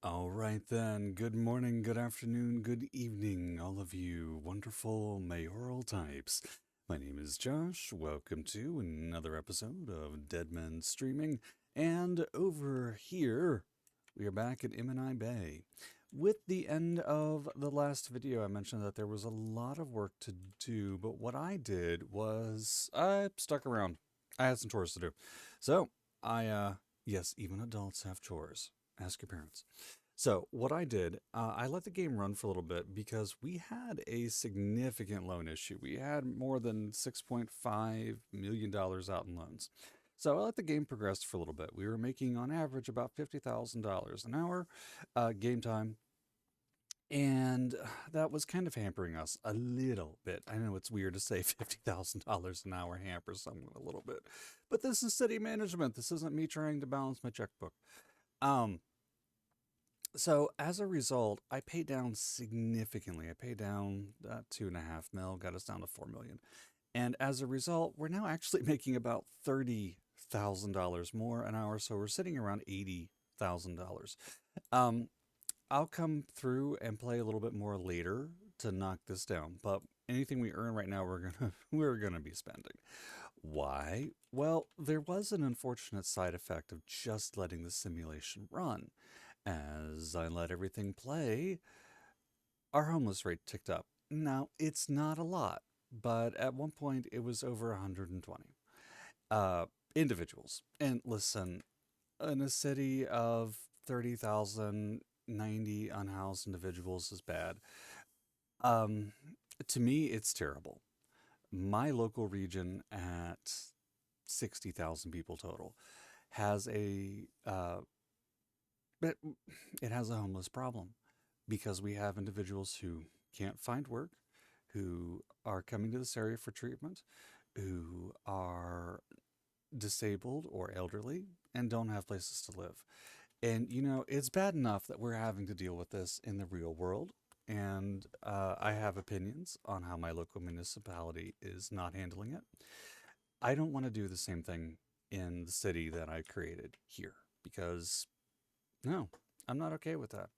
All right then. Good morning, good afternoon, good evening, all of you wonderful mayoral types. My name is Josh. Welcome to another episode of Dead Men Streaming. And over here, we are back at Imini Bay. With the end of the last video, I mentioned that there was a lot of work to do, but what I did was I stuck around. I had some chores to do. So, yes, even adults have chores. Ask your parents. So what I did, I let the game run for a little bit because we had a significant loan issue. We had more than $6.5 million out in loans. So I let the game progress for a little bit. We were making on average about $50,000 an hour game time. And that was kind of hampering us a little bit. I know it's weird to say $50,000 an hour hampers someone a little bit, but this is city management. This isn't me trying to balance my checkbook. Um, so as a result, I paid down significantly. I paid down 2.5 mil, got us down to 4 million. And as a result, we're now actually making about $30,000 more an hour. So we're sitting around $80,000. Um, I'll come through and play a little bit more later to knock this down. But anything we earn right now, we're gonna be spending. Why? Well, there was an unfortunate side effect of just letting the simulation run. As I let everything play, our homeless rate ticked up. Now, it's not a lot, but at one point it was over 120 uh, individuals. And listen, in a city of 30,000, 90 unhoused individuals is bad. Um, to me, it's terrible. My local region at 60,000 people total has but it has a homeless problem because we have individuals who can't find work, who are coming to this area for treatment, who are disabled or elderly, and don't have places to live. And, it's bad enough that we're having to deal with this in the real world. And I have opinions on how my local municipality is not handling it. I don't want to do the same thing in the city that I created here because, no, I'm not okay with that.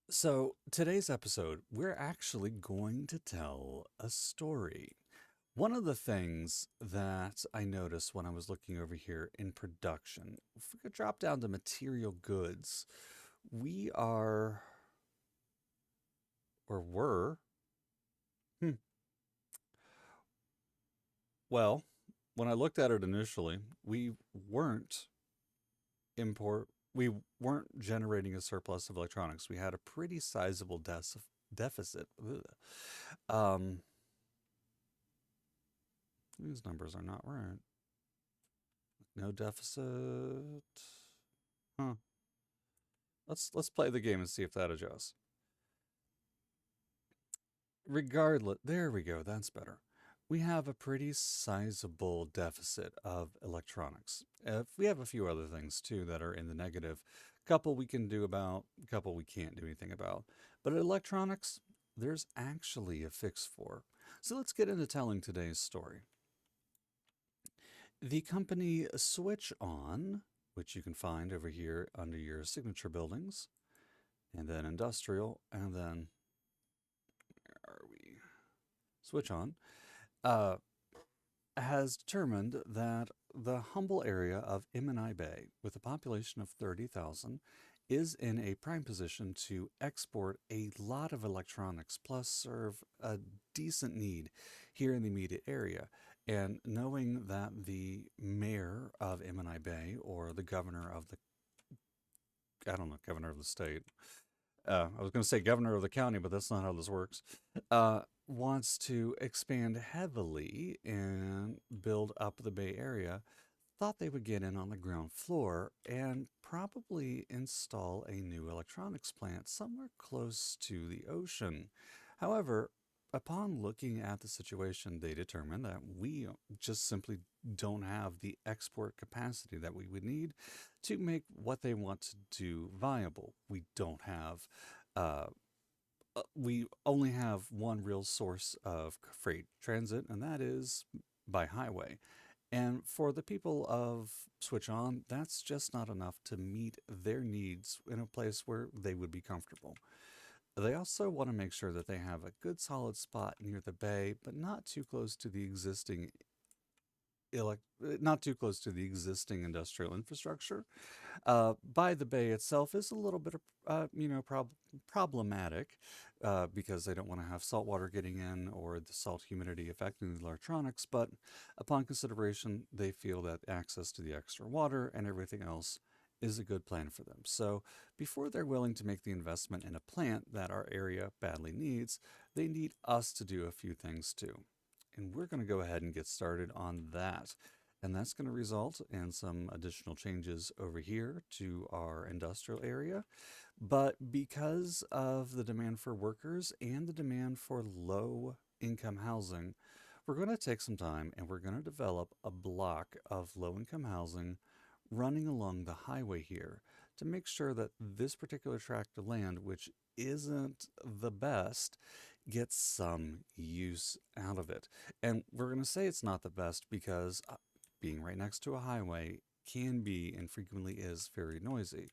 So, today's episode, we're actually going to tell a story. One of the things that I noticed when I was looking over here in production, if we could drop down to material goods, we are, or were, hmm, well, when I looked at it initially, weren't import, we weren't generating a surplus of electronics. We had a pretty sizable deficit. Ugh. Um, these numbers are not right. No deficit. Huh. Let's play the game and see if that adjusts. Regardless, there we go. That's better. We have a pretty sizable deficit of electronics. We have a few other things too that are in the negative. Couple we can do about, couple we can't do anything about. But electronics, there's actually a fix for. So let's get into telling today's story. The company Switch On, which you can find over here under your signature buildings, and then industrial, and then where are we? Switch On, uh, has determined that the humble area of Imini Bay, with a population of 30,000, is in a prime position to export a lot of electronics, plus serve a decent need here in the immediate area. And knowing that the mayor of Imini Bay, or the governor of the, I don't know, governor of the state, I was going to say governor of the county, but that's not how this works, wants to expand heavily and build up the Bay Area, thought they would get in on the ground floor and probably install a new electronics plant somewhere close to the ocean. However, upon looking at the situation, they determined that we just simply don't have the export capacity that we would need to make what they want to do viable. Uh, we only have one real source of freight transit, and that is by highway. And for the people of Switch On, that's just not enough to meet their needs in a place where they would be comfortable. They also want to make sure that they have a good solid spot near the bay, but not too close to the not too close to the existing industrial infrastructure. By the bay itself is a little bit of problematic because they don't want to have salt water getting in or the salt humidity affecting the electronics. But upon consideration, they feel that access to the extra water and everything else is a good plan for them. So before they're willing to make the investment in a plant that our area badly needs, they need us to do a few things too. And we're going to go ahead and get started on that. And that's going to result in some additional changes over here to our industrial area. But because of the demand for workers and the demand for low income housing, we're going to take some time and we're going to develop a block of low income housing running along the highway here to make sure that this particular tract of land, which isn't the best, gets some use out of it. And we're going to say it's not the best because being right next to a highway can be and frequently is very noisy.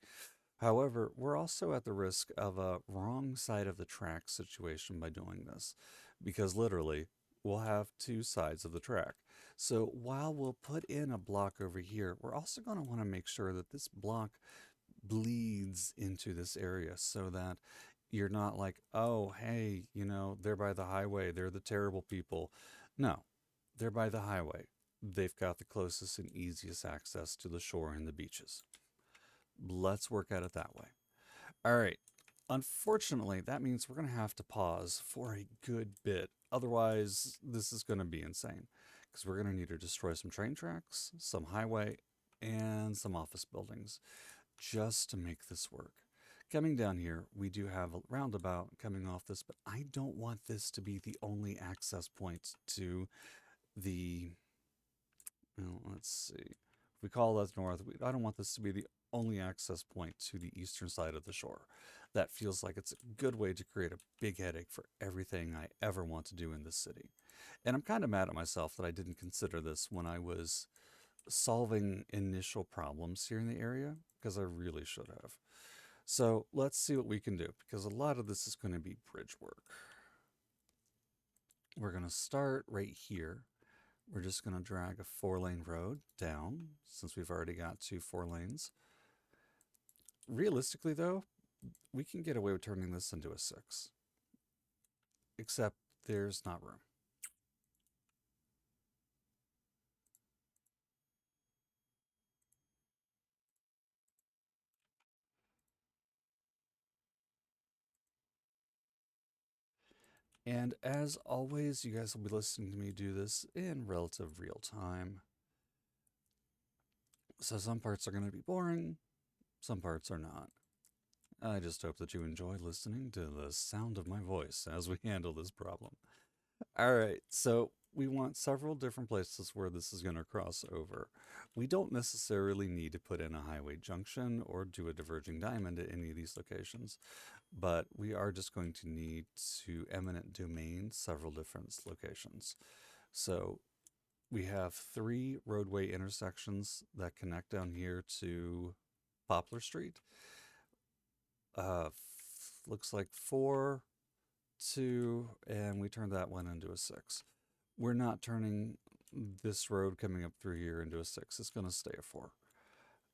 However, we're also at the risk of a wrong side of the track situation by doing this, because literally we'll have two sides of the track. So while we'll put in a block over here, we're also going to want to make sure that this block bleeds into this area so that you're not like, oh, hey, they're by the highway, they're the terrible people. No, they're by the highway. They've got the closest and easiest access to the shore and the beaches. Let's work at it that way. All right. Unfortunately, that means we're going to have to pause for a good bit. Otherwise, this is going to be insane because we're going to need to destroy some train tracks, some highway, and some office buildings just to make this work. Coming down here, we do have a roundabout coming off this, but I don't want this to be the only access point to the, well, let's see, if we call that north, I don't want this to be the only access point to the eastern side of the shore. That feels like it's a good way to create a big headache for everything I ever want to do in this city. And I'm kind of mad at myself that I didn't consider this when I was solving initial problems here in the area, because I really should have. So let's see what we can do, because a lot of this is going to be bridge work. We're going to start right here. We're just going to drag a 4-lane road down, since we've already got 2 4 lanes. Realistically, though, we can get away with turning this into a 6. Except there's not room. And as always, you guys will be listening to me do this in relative real time. So some parts are going to be boring, some parts are not. I just hope that you enjoy listening to the sound of my voice as we handle this problem. All right, so we want several different places where this is going to cross over. We don't necessarily need to put in a highway junction or do a diverging diamond at any of these locations, but we are just going to need to eminent domain several different locations. So we have 3 roadway intersections that connect down here to Poplar Street. Looks like 4, 2, and we turned that one into a 6. We're not turning this road coming up through here into a 6. It's going to stay a 4.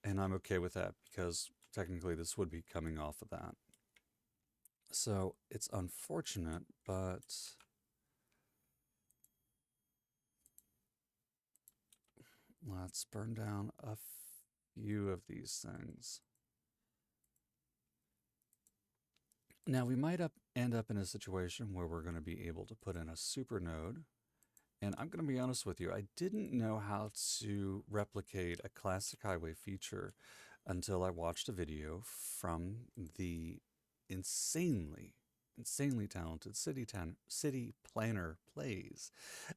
And I'm okay with that because technically this would be coming off of that. So it's unfortunate, but let's burn down a few of these things. Now we might end up in a situation where we're going to be able to put in a super node. And I'm going to be honest with you, I didn't know how to replicate a classic highway feature until I watched a video from the insanely talented City Planner Plays.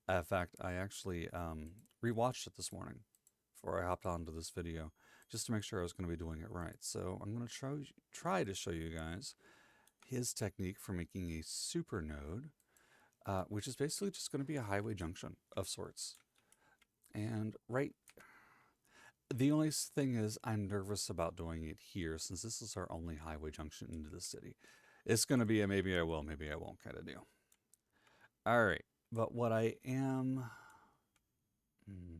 In fact, I actually rewatched it this morning before I hopped onto this video just to make sure I was going to be doing it right. So I'm going to try to show you guys his technique for making a super node, which is basically just going to be a highway junction of sorts. And right, the only thing is, I'm nervous about doing it here since this is our only highway junction into the city. It's going to be a maybe I will, maybe I won't kind of deal. All right, but what I am. Hmm,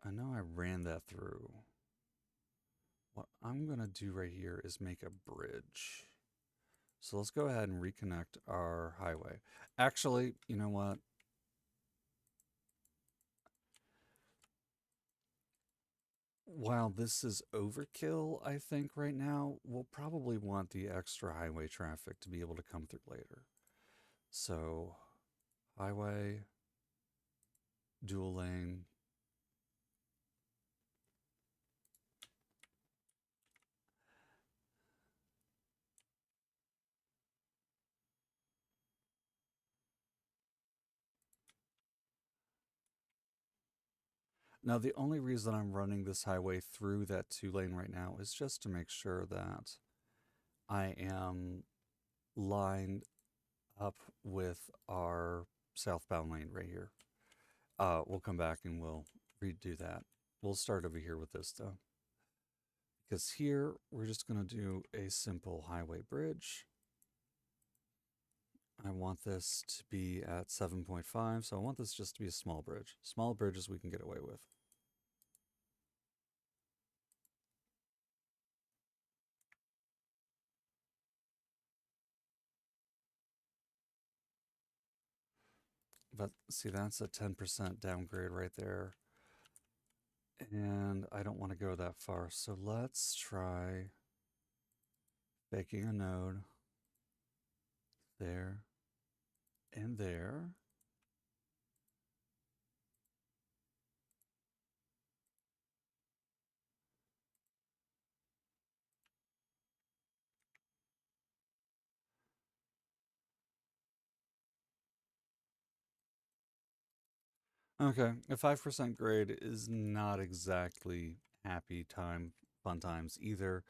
I know I ran that through. What I'm going to do right here is make a bridge. So let's go ahead and reconnect our highway. Actually, you know what? While this is overkill, I think right now, we'll probably want the extra highway traffic to be able to come through later. So, highway, dual lane. Now, the only reason I'm running this highway through that two lane right now is just to make sure that I am lined up with our southbound lane right here. We'll come back and we'll redo that. We'll start over here with this though. Because here we're just going to do a simple highway bridge. I want this to be at 7.5, so I want this just to be a small bridge. Small bridges we can get away with. But see, that's a 10% downgrade right there. And I don't want to go that far, so let's try baking a node there and there. Okay, a 5% grade is not exactly happy time, fun times either,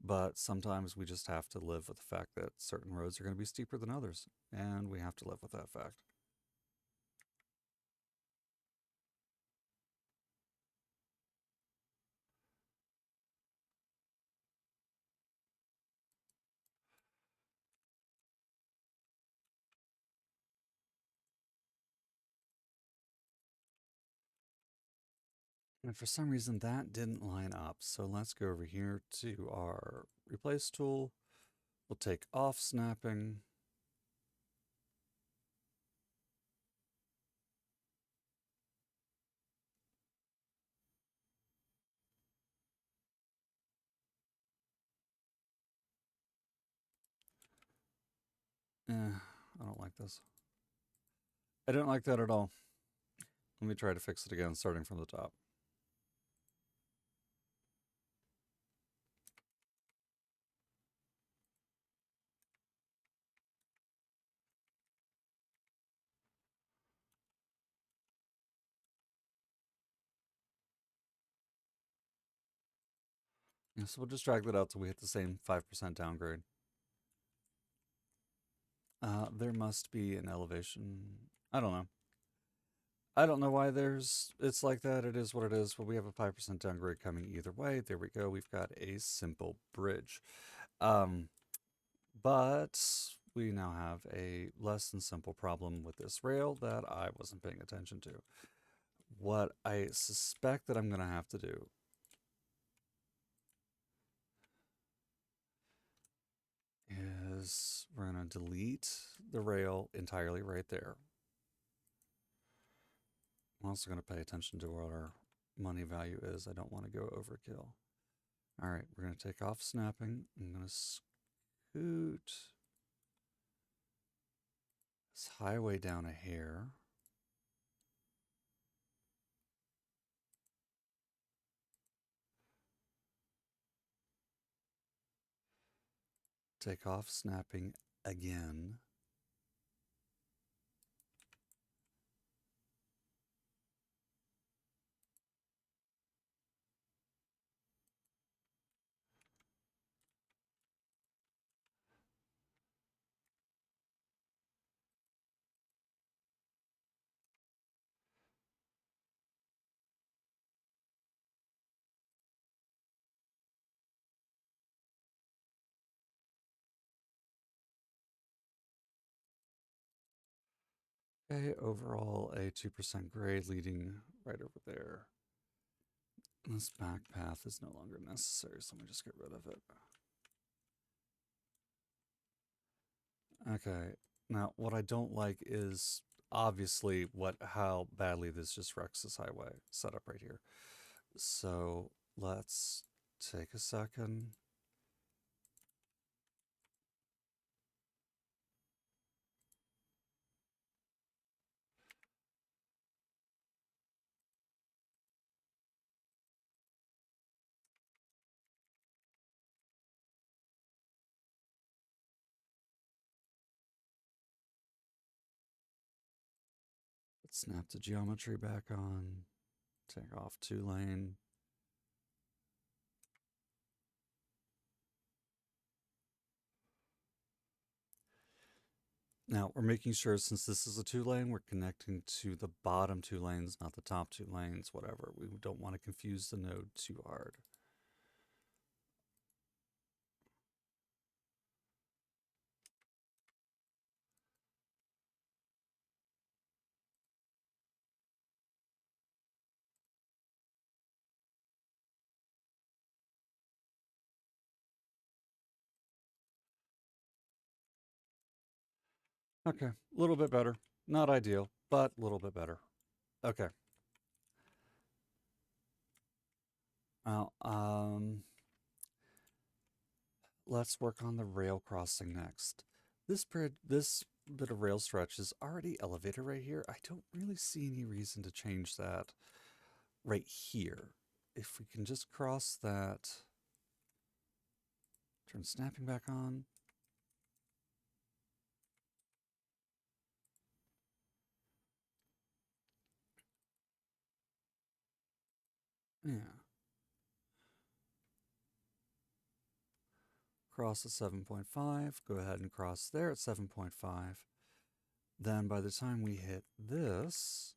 but sometimes we just have to live with the fact that certain roads are going to be steeper than others, and we have to live with that fact. And for some reason that didn't line up, so let's go over here to our replace tool. We'll take off snapping. I don't like this. I don't like that at all. Let me try to fix it again, starting from the top. Yeah, so we'll just drag that out till we hit the same 5% downgrade. There must be an elevation. I don't know. I don't know why it's like that. It is what it is, but we have a 5% downgrade coming either way. There we go. We've got a simple bridge. Um, but we now have a less than simple problem with this rail that I wasn't paying attention to. What I suspect that I'm going to have to do is we're going to delete the rail entirely right there. I'm also going to pay attention to what our money value is. I don't want to go overkill. All right, we're going to take off snapping. I'm going to scoot this highway down a hair. Take off snapping again. Okay, overall a 2% grade leading right over there. This back path is no longer necessary, so let me just get rid of it. Okay, now what I don't like is obviously how badly this just wrecks this highway setup right here. So let's take a second. Let's snap the geometry back on. Take off 2-lane. Now we're making sure, since this is a 2-lane, we're connecting to the bottom 2 lanes, not the top 2 lanes, whatever. We don't want to confuse the node too hard. Okay, a little bit better. Not ideal, but a little bit better. Okay. Now, let's work on the rail crossing next. This bit of rail stretch is already elevated right here. I don't really see any reason to change that right here. If we can just cross that, turn snapping back on. Yeah. Cross at 7.5. Go ahead and cross there at 7.5. Then by the time we hit this,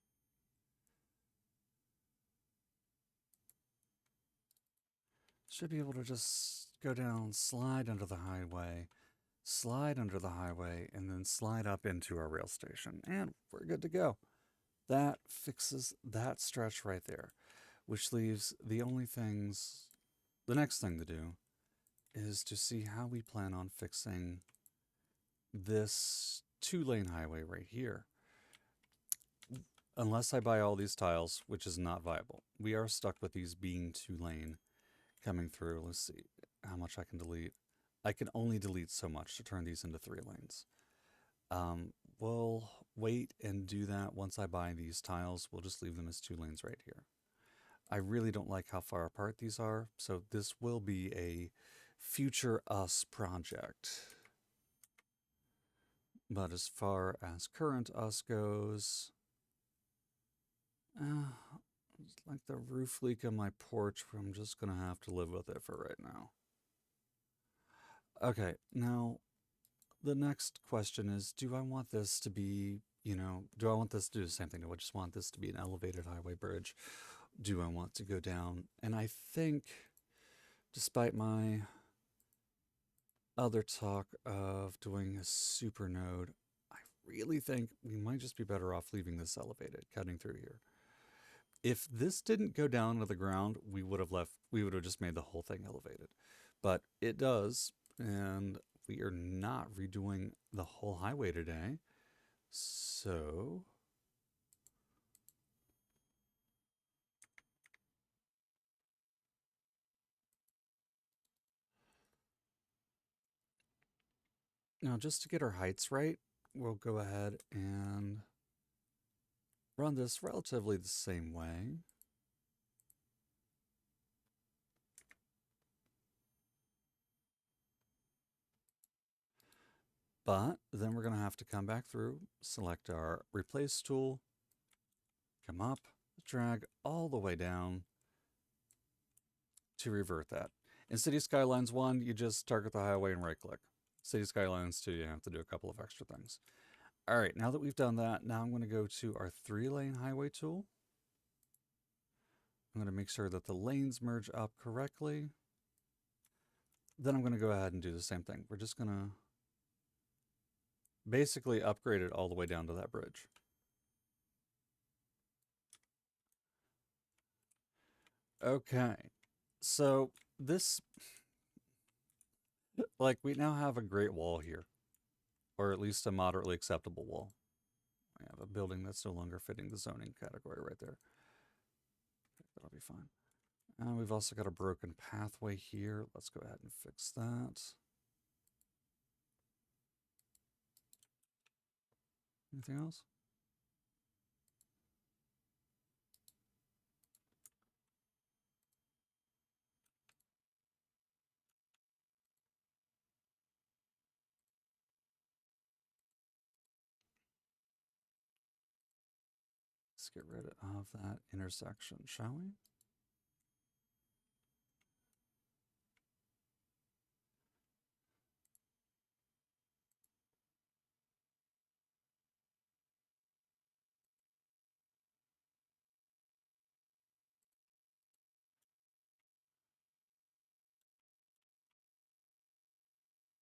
should be able to just go down, slide under the highway, and then slide up into our rail station. And we're good to go. That fixes that stretch right there, which leaves the next thing to do is to see how we plan on fixing this 2-lane highway right here. Unless I buy all these tiles, which is not viable, we are stuck with these being 2-lane coming through. Let's see how much I can delete. I can only delete so much to turn these into 3 lanes. We'll wait and do that once I buy these tiles. We'll just leave them as 2 lanes right here. I really don't like how far apart these are, so this will be a future us project. But as far as current us goes, like the roof leak on my porch, I'm just going to have to live with it for right now. Okay, now the next question is, do I want this to be, do I want this to do the same thing? Do I just want this to be an elevated highway bridge? Do I want to go down? And I think, despite my other talk of doing a super node, I really think we might just be better off leaving this elevated, cutting through here. If this didn't go down to the ground, we would have just made the whole thing elevated. But it does, and we are not redoing the whole highway today. So now, just to get our heights right, we'll go ahead and run this relatively the same way. But then we're going to have to come back through, select our replace tool, come up, drag all the way down to revert that. In Cities Skylines 1, you just target the highway and right click. Cities Skylines 2, you have to do a couple of extra things. All right, now that we've done that, now I'm going to go to our 3-lane highway tool. I'm going to make sure that the lanes merge up correctly. Then I'm going to go ahead and do the same thing. We're just going to basically upgrade it all the way down to that bridge. Okay. So this, like, we now have a great wall here, or at least a moderately acceptable wall. We have a building that's no longer fitting the zoning category right there. That'll be fine. And we've also got a broken pathway here. Let's go ahead and fix that. Anything else? Let's get rid of that intersection, shall we?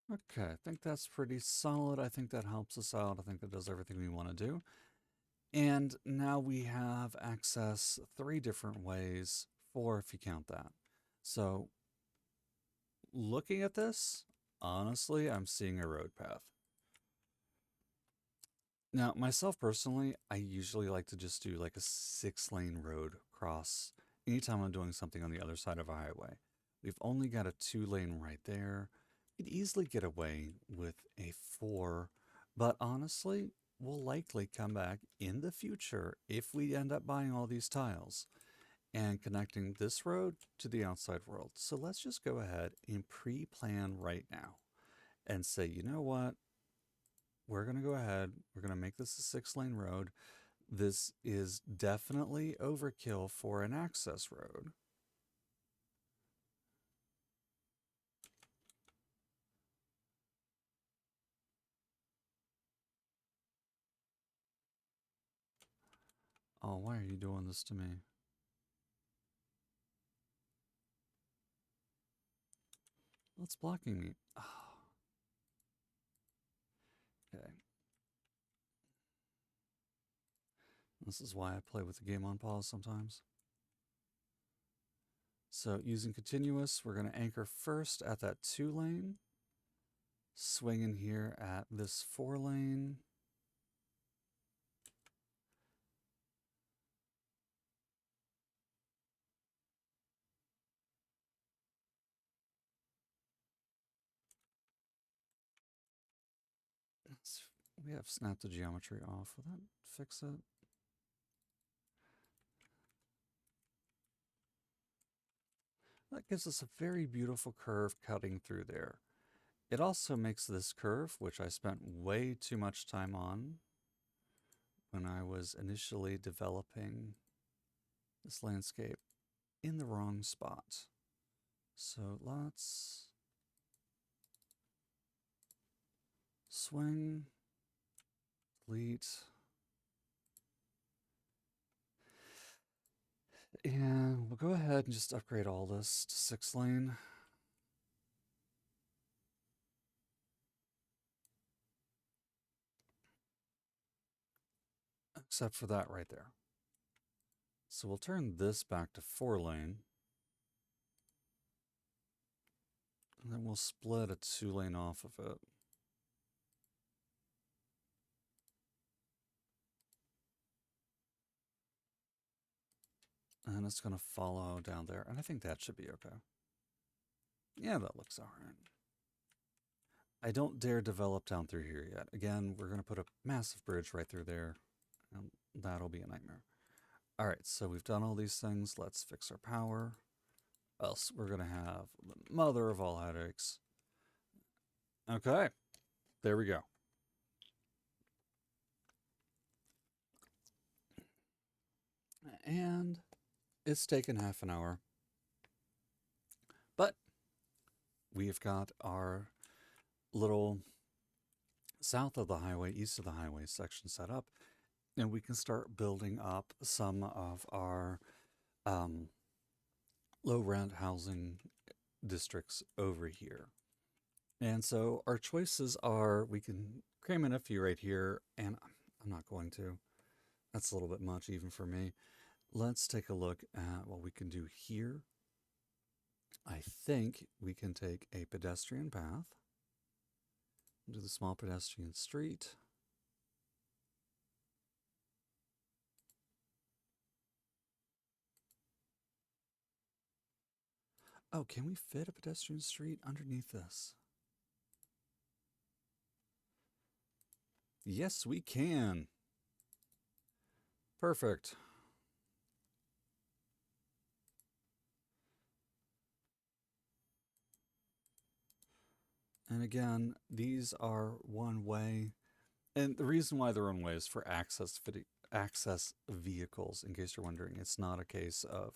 Okay, I think that's pretty solid. I think that helps us out. I think that does everything we want to do. And now we have access three different ways, four if you count that. So looking at this, honestly, I'm seeing a road path. Now, myself personally, I usually like to just do like a 6 lane road cross anytime I'm doing something on the other side of a highway. We've only got a 2 lane right there. We'd easily get away with a four, but honestly, we'll likely come back in the future if we end up buying all these tiles and connecting this road to the outside world. So let's just go ahead and pre plan right now and say, you know what? We're going to go ahead, we're going to make this a 6 lane road. This is definitely overkill for an access road. Oh, why are you doing this to me? What's blocking me? Oh, okay. This is why I play with the game on pause sometimes. So using continuous, we're going to anchor first at that 2 lane, swing in here at this 4 lane. We have snapped the geometry off. Will that fix it? That gives us a very beautiful curve cutting through there. It also makes this curve, which I spent way too much time on when I was initially developing this landscape, in the wrong spot. So let's swing, delete, and we'll go ahead and just upgrade all this to 6 lane. Except for that right there. So we'll turn this back to 4 lane. And then we'll split a 2 lane off of it. And it's going to follow down there. And I think that should be okay. Yeah, that looks all right. I don't dare develop down through here yet. Again, we're going to put a massive bridge right through there. And that'll be a nightmare. All right, so we've done all these things. Let's fix our power. Else we're going to have the mother of all headaches. Okay, there we go. And it's taken half an hour. But we've got our little south of the highway, east of the highway section set up. And we can start building up some of our low rent housing districts over here. And so our choices are, we can cram in a few right here, and I'm not going to. That's a little bit much even for me. Let's take a look at what we can do here. I think we can take a pedestrian path, do the small pedestrian street. Oh, can we fit a pedestrian street underneath this? Yes, we can. Perfect. And again, these are one way. And the reason why they're one way is for access vehicles, in case you're wondering. It's not a case of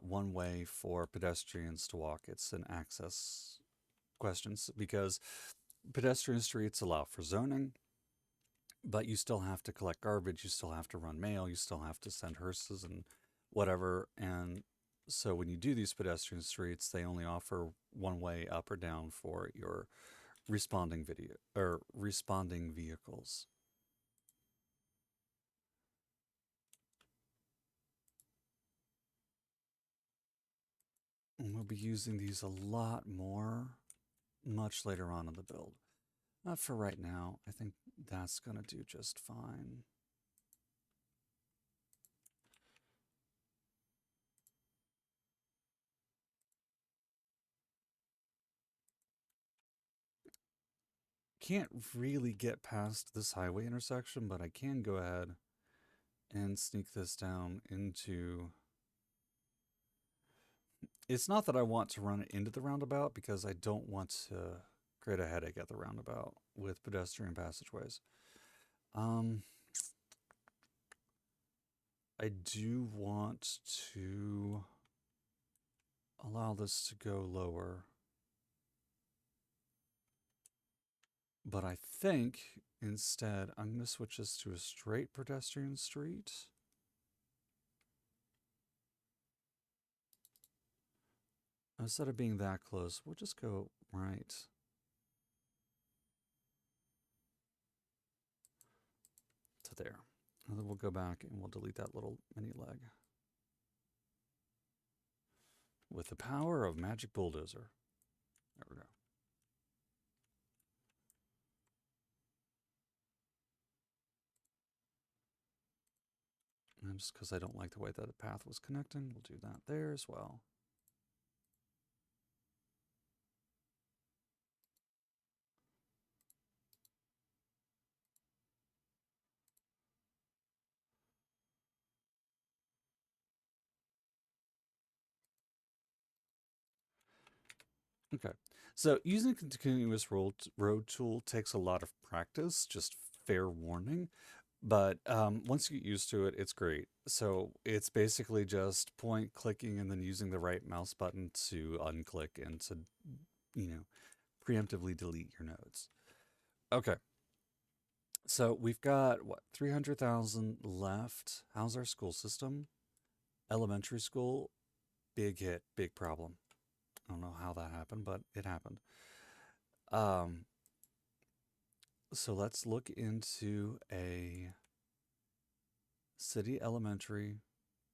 one way for pedestrians to walk. It's an access questions because pedestrian streets allow for zoning, but you still have to collect garbage, you still have to run mail, you still have to send hearses and whatever. And so when you do these pedestrian streets, they only offer one way up or down for your responding vehicles. And we'll be using these a lot more much later on in the build. Not for right now. I think that's going to do just fine. Can't really get past this highway intersection, but I can go ahead and sneak this down into... It's not that I want to run it into the roundabout because I don't want to create a headache at the roundabout with pedestrian passageways. I do want to allow this to go lower. But I think instead I'm going to switch this to a straight pedestrian street. Instead of being that close, we'll just go right to there. And then we'll go back and we'll delete that little mini leg. With the power of Magic Bulldozer. There we go. And just because I don't like the way that the path was connecting, we'll do that there as well. Okay, so using a continuous road tool takes a lot of practice, just fair warning. But once you get used to it, it's great. So it's basically just point clicking and then using the right mouse button to unclick and to, you know, preemptively delete your nodes. Okay, so we've got what, 300,000 left. How's our school system? Elementary school, big hit, big problem. I don't know how that happened, but it happened. Um, so let's look into a city elementary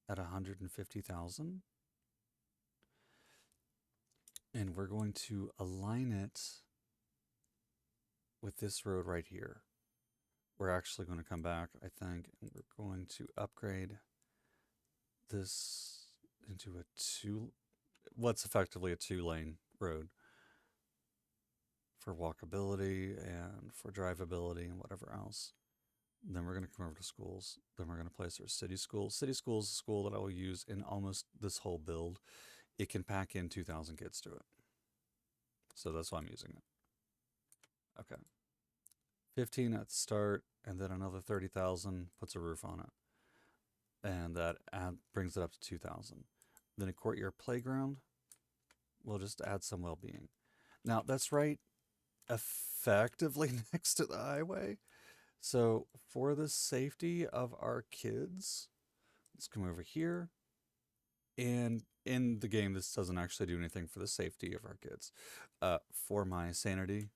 at 150,000. And we're going to align it with this road right here. We're actually going to come back, I think, and we're going to upgrade this into what's effectively a 2-lane road for walkability and for drivability and whatever else. Then we're going to come over to schools. Then we're going to place our city school. City school is a school that I will use in almost this whole build. It can pack in 2,000 kids to it. So that's why I'm using it. Okay. 15 at the start, and then another 30,000 puts a roof on it. And that brings it up to 2,000. Then a courtyard playground, we'll just add some well-being. Now, that's right effectively next to the highway. So for the safety of our kids, let's come over here. And in the game, this doesn't actually do anything for the safety of our kids. For my sanity,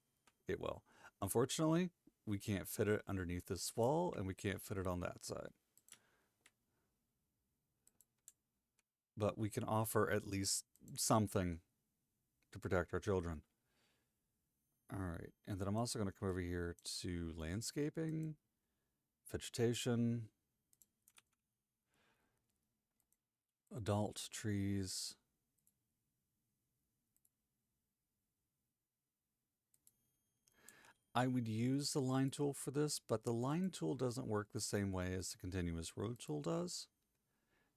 it will. Unfortunately, we can't fit it underneath this wall, and we can't fit it on that side. but we can offer at least something to protect our children. All right, and then I'm also going to come over here to landscaping, vegetation, adult trees. I would use the line tool for this, but the line tool doesn't work the same way as the continuous road tool does.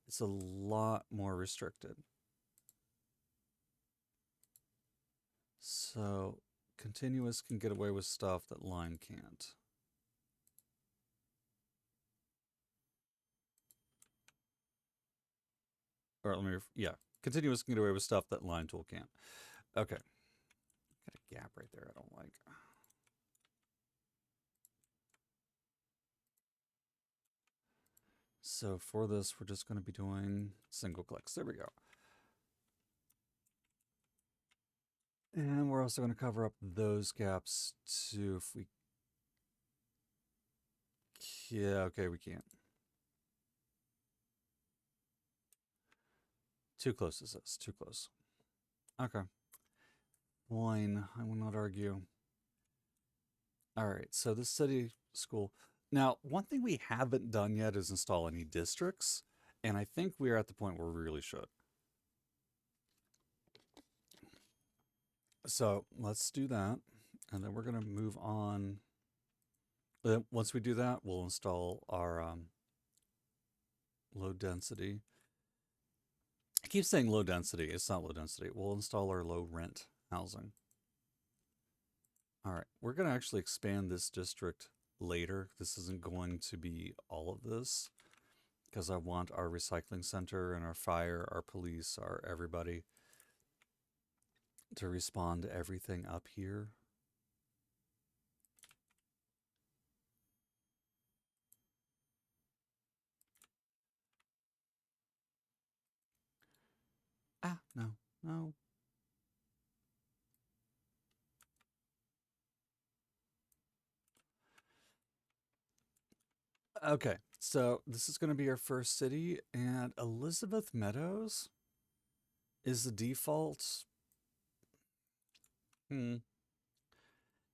It's a lot more restricted. So continuous can get away with stuff that line can't. Or let me, yeah, continuous can get away with stuff that line tool can't. Okay. Got a gap right there I don't like. So for this, we're just going to be doing single clicks. There we go. And we're also going to cover up those gaps too if we... Yeah, okay, we can't. Too close is this. Too close. Okay. Fine. I will not argue. All right, so this city school. Now, one thing we haven't done yet is install any districts, and I think we are at the point where we really should. So let's do that, and then we're going to move on. Once we do that, we'll install our low density. I keep saying low density. It's not low density. We'll install our low rent housing. All right, we're going to actually expand this district later. This isn't going to be all of this because I want our recycling center and our fire, our police, our everybody to respond to everything up here. Ah, no, no. Okay, so this is going to be our first city, and Elizabeth Meadows is the default.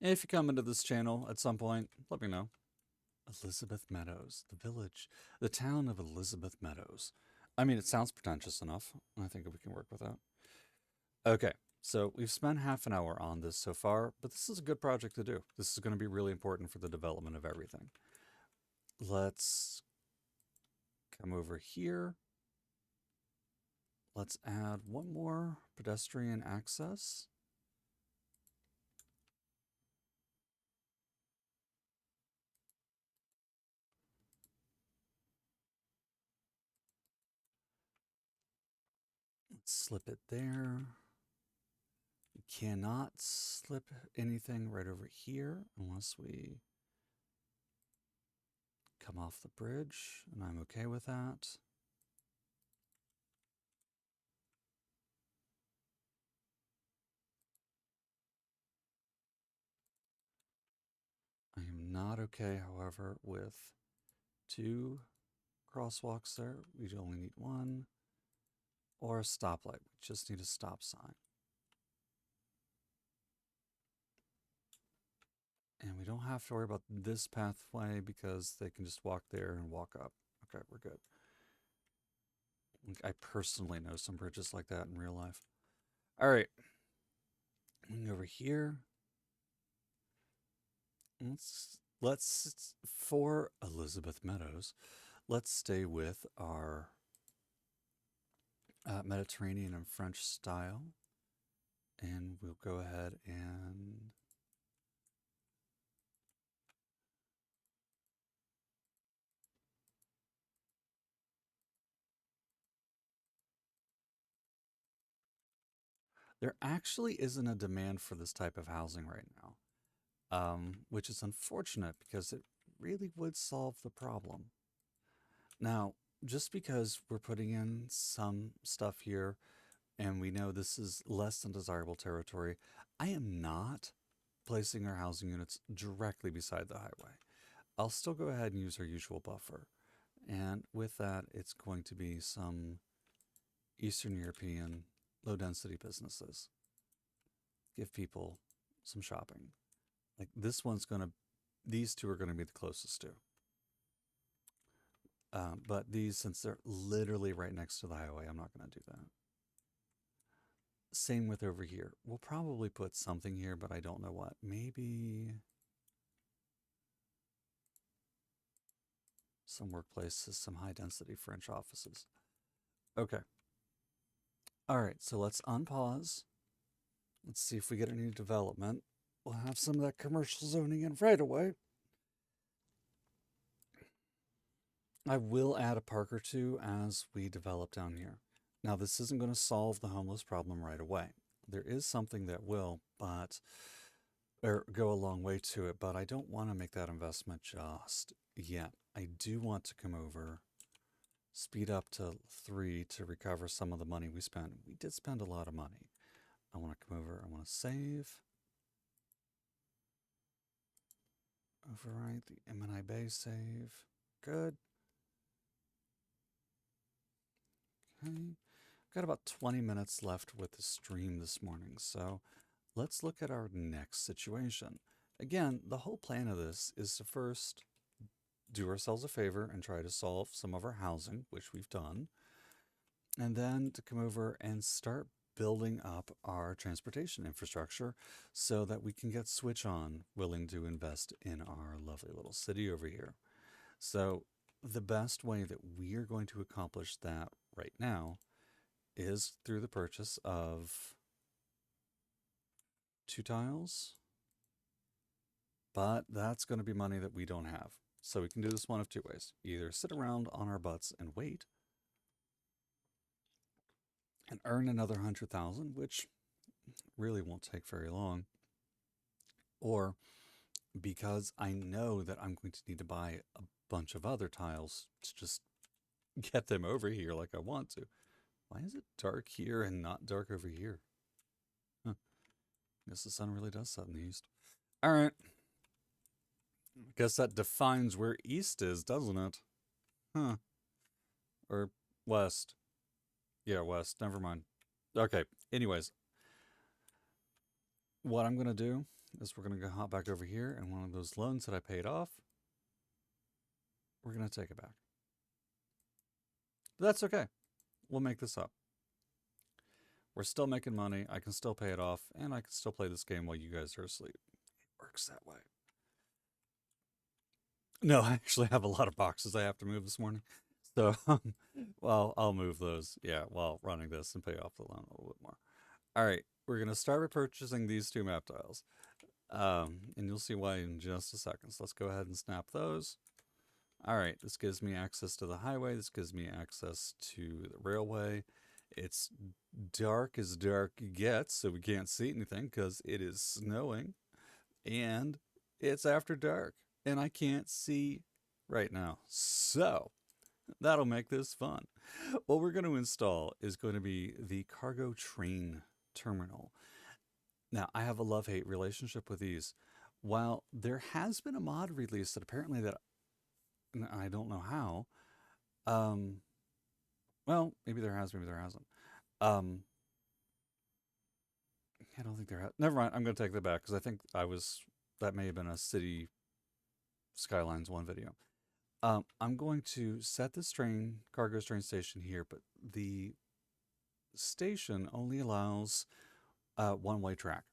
If you come into this channel at some point, let me know. Elizabeth Meadows, the village, the town of Elizabeth Meadows. I mean, it sounds pretentious enough. I think we can work with that. Okay, so we've spent half an hour on this so far, but this is a good project to do. This is going to be really important for the development of everything. Let's come over here. Let's add one more pedestrian access. Let's slip it there. We cannot slip anything right over here unless we come off the bridge, and I'm okay with that. I am not okay, however, with 2 crosswalks there. We only need 1. Or a stoplight. We just need a stop sign. And we don't have to worry about this pathway because they can just walk there and walk up. Okay, we're good. I personally know some bridges like that in real life. All right. Moving over here. Let's for Elizabeth Meadows, let's stay with our Mediterranean and French style. And we'll go ahead and there actually isn't a demand for this type of housing right now, which is unfortunate because it really would solve the problem. Now, just because we're putting in some stuff here and we know this is less than desirable territory, I am not placing our housing units directly beside the highway. I'll still go ahead and use our usual buffer. And with that, it's going to be some Eastern European low density businesses. Give people some shopping. Like this one's going to, these two are going to be the closest to. But these, since they're literally right next to the highway, I'm not going to do that. Same with over here. We'll probably put something here, but I don't know what. Maybe some workplaces, some high density French offices. Okay. All right, so let's unpause. Let's see if we get any development. We'll have some of that commercial zoning in right away. I will add a park or two as we develop down here. Now, this isn't going to solve the homeless problem right away. There is something that will, but or go a long way to it, but I don't want to make that investment just yet. I do want to come over, speed up to 3 to recover some of the money we spent. We did spend a lot of money. I want to come over, I want to save. Overwrite the Imini Bay save. Good. Okay. Got about 20 minutes left with the stream this morning, so let's look at our next situation. Again, the whole plan of this is to first do ourselves a favor and try to solve some of our housing, which we've done, and then to come over and start building up our transportation infrastructure so that we can get switch on, willing to invest in our lovely little city over here. So the best way that we are going to accomplish that right now is through the purchase of 2 tiles, but that's going to be money that we don't have. So we can do this one of 2 ways. Either sit around on our butts and wait and earn another 100,000, which really won't take very long, or because I know that I'm going to need to buy a bunch of other tiles to just get them over here like I want to. Why is it dark here and not dark over here? Huh. Guess the sun really does set in the east. All right. Guess that defines where east is, doesn't it? Huh. Or west. Yeah, west. Never mind. Okay. Anyways, what I'm going to do is we're going to go hop back over here, and one of those loans that I paid off, we're going to take it back. But that's okay. We'll make this up. We're still making money. I can still pay it off, and I can still play this game while you guys are asleep. It works that way. No, I actually have a lot of boxes I have to move this morning. So, well, I'll move those, yeah, while running this and pay off the loan a little bit more. All right, we're going to start with purchasing these 2 map tiles. And you'll see why in just a second. So let's go ahead and snap those. All right, this gives me access to the highway. This gives me access to the railway. It's dark as dark gets, so we can't see anything because it is snowing. And it's after dark, and I can't see right now. So that'll make this fun. What we're going to install is going to be the cargo train terminal. Now, I have a love-hate relationship with these. While there has been a mod release that apparently that I don't know how. Well, maybe there has, maybe there hasn't. I don't think there has. Never mind. I'm going to take that back because I think that may have been a City Skylines 1 video. I'm going to set this cargo train station here, but the station only allows one-way track.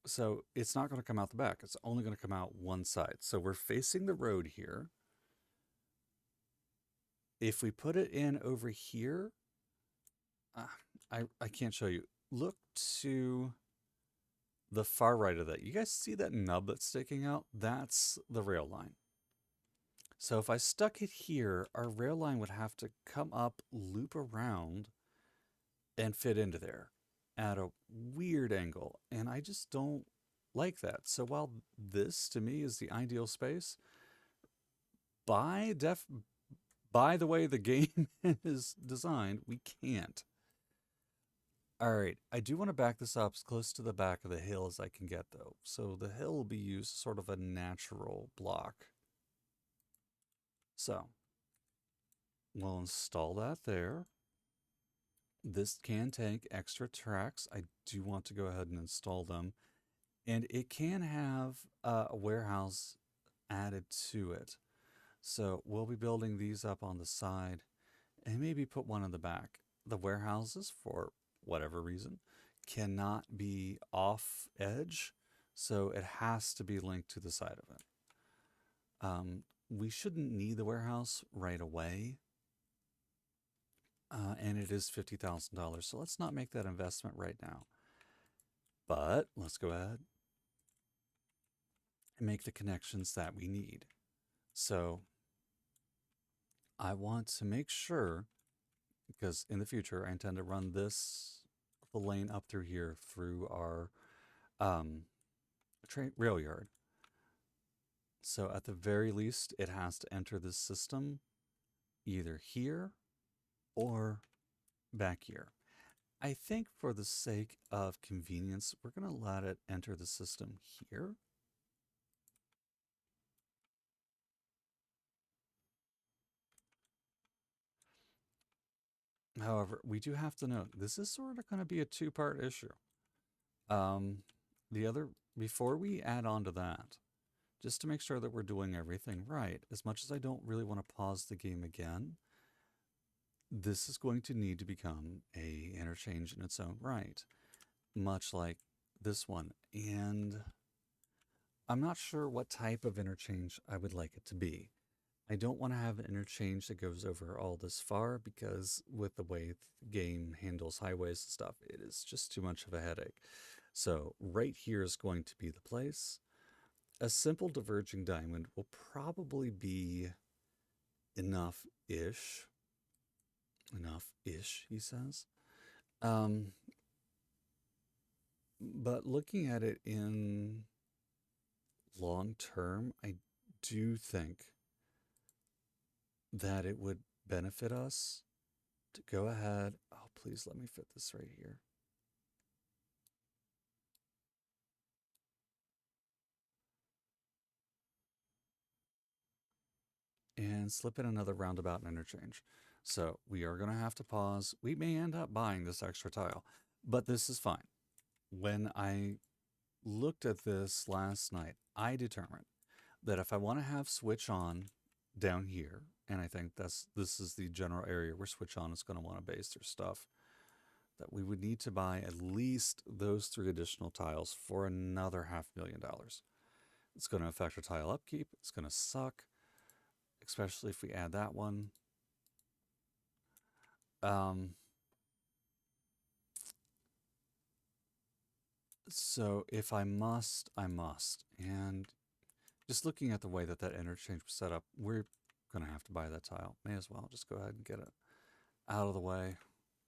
So it's not going to come out the back. It's only going to come out one side. So we're facing the road here. If we put it in over here, I can't show you. Look to the far right of that. You guys see that nub that's sticking out? That's the rail line. So if I stuck it here, our rail line would have to come up, loop around, and fit into there at a weird angle. And I just don't like that. So while this, to me, is the ideal space, by the way the game is designed, we can't. All right, I do want to back this up as close to the back of the hill as I can get, though. So the hill will be used as sort of a natural block. So we'll install that there. This can take extra tracks. I do want to go ahead and install them. And it can have a warehouse added to it. So we'll be building these up on the side and maybe put one in the back. The warehouses, for whatever reason, cannot be off edge, so it has to be linked to the side of it. We shouldn't need the warehouse right away, and it is $50,000, so let's not make that investment right now. But let's go ahead and make the connections that we need. So I want to make sure, because in the future I intend to run the lane up through here through our rail yard. So at the very least, it has to enter this system either here or back here. I think for the sake of convenience, we're going to let it enter the system here. However, we do have to note, this is sort of going to be a two-part issue. Before we add on to that, just to make sure that we're doing everything right, as much as I don't really want to pause the game again, this is going to need to become a interchange in its own right, much like this one. And I'm not sure what type of interchange I would like it to be. I don't want to have an interchange that goes over all this far, because with the way the game handles highways and stuff, it is just too much of a headache. So right here is going to be the place. A simple diverging diamond will probably be enough-ish. Enough-ish, he says. But looking at it in long term, I do think that it would benefit us to go ahead. Oh, please let me fit this right here. And slip in another roundabout and interchange. So we are going to have to pause. We may end up buying this extra tile, but this is fine. When I looked at this last night, I determined that if I want to have switch on down here, and I think this is the general area where switch on is going to want to base their stuff, that we would need to buy at least those 3 additional tiles for another $500,000. It's going to affect our tile upkeep. It's going to suck, especially if we add that one. So if I must, I must. And just looking at the way that that interchange was set up, we're going to have to buy that tile. May as well just go ahead and get it out of the way.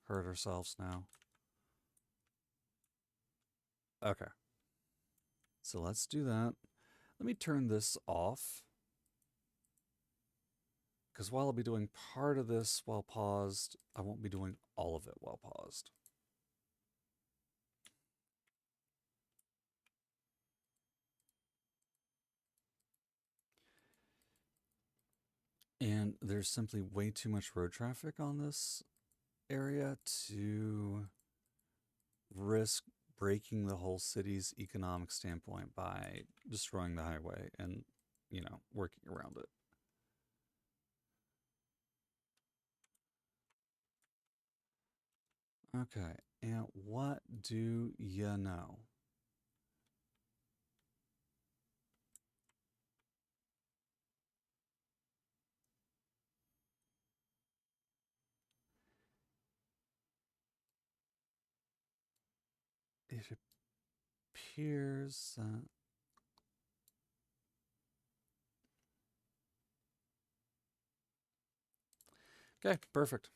Hurt ourselves now. Okay. So let's do that. Let me turn this off, because while I'll be doing part of this while paused, I won't be doing all of it while paused. And there's simply way too much road traffic on this area to risk breaking the whole city's economic standpoint by destroying the highway and, working around it. Okay, and what do you know? It appears that... Okay, perfect.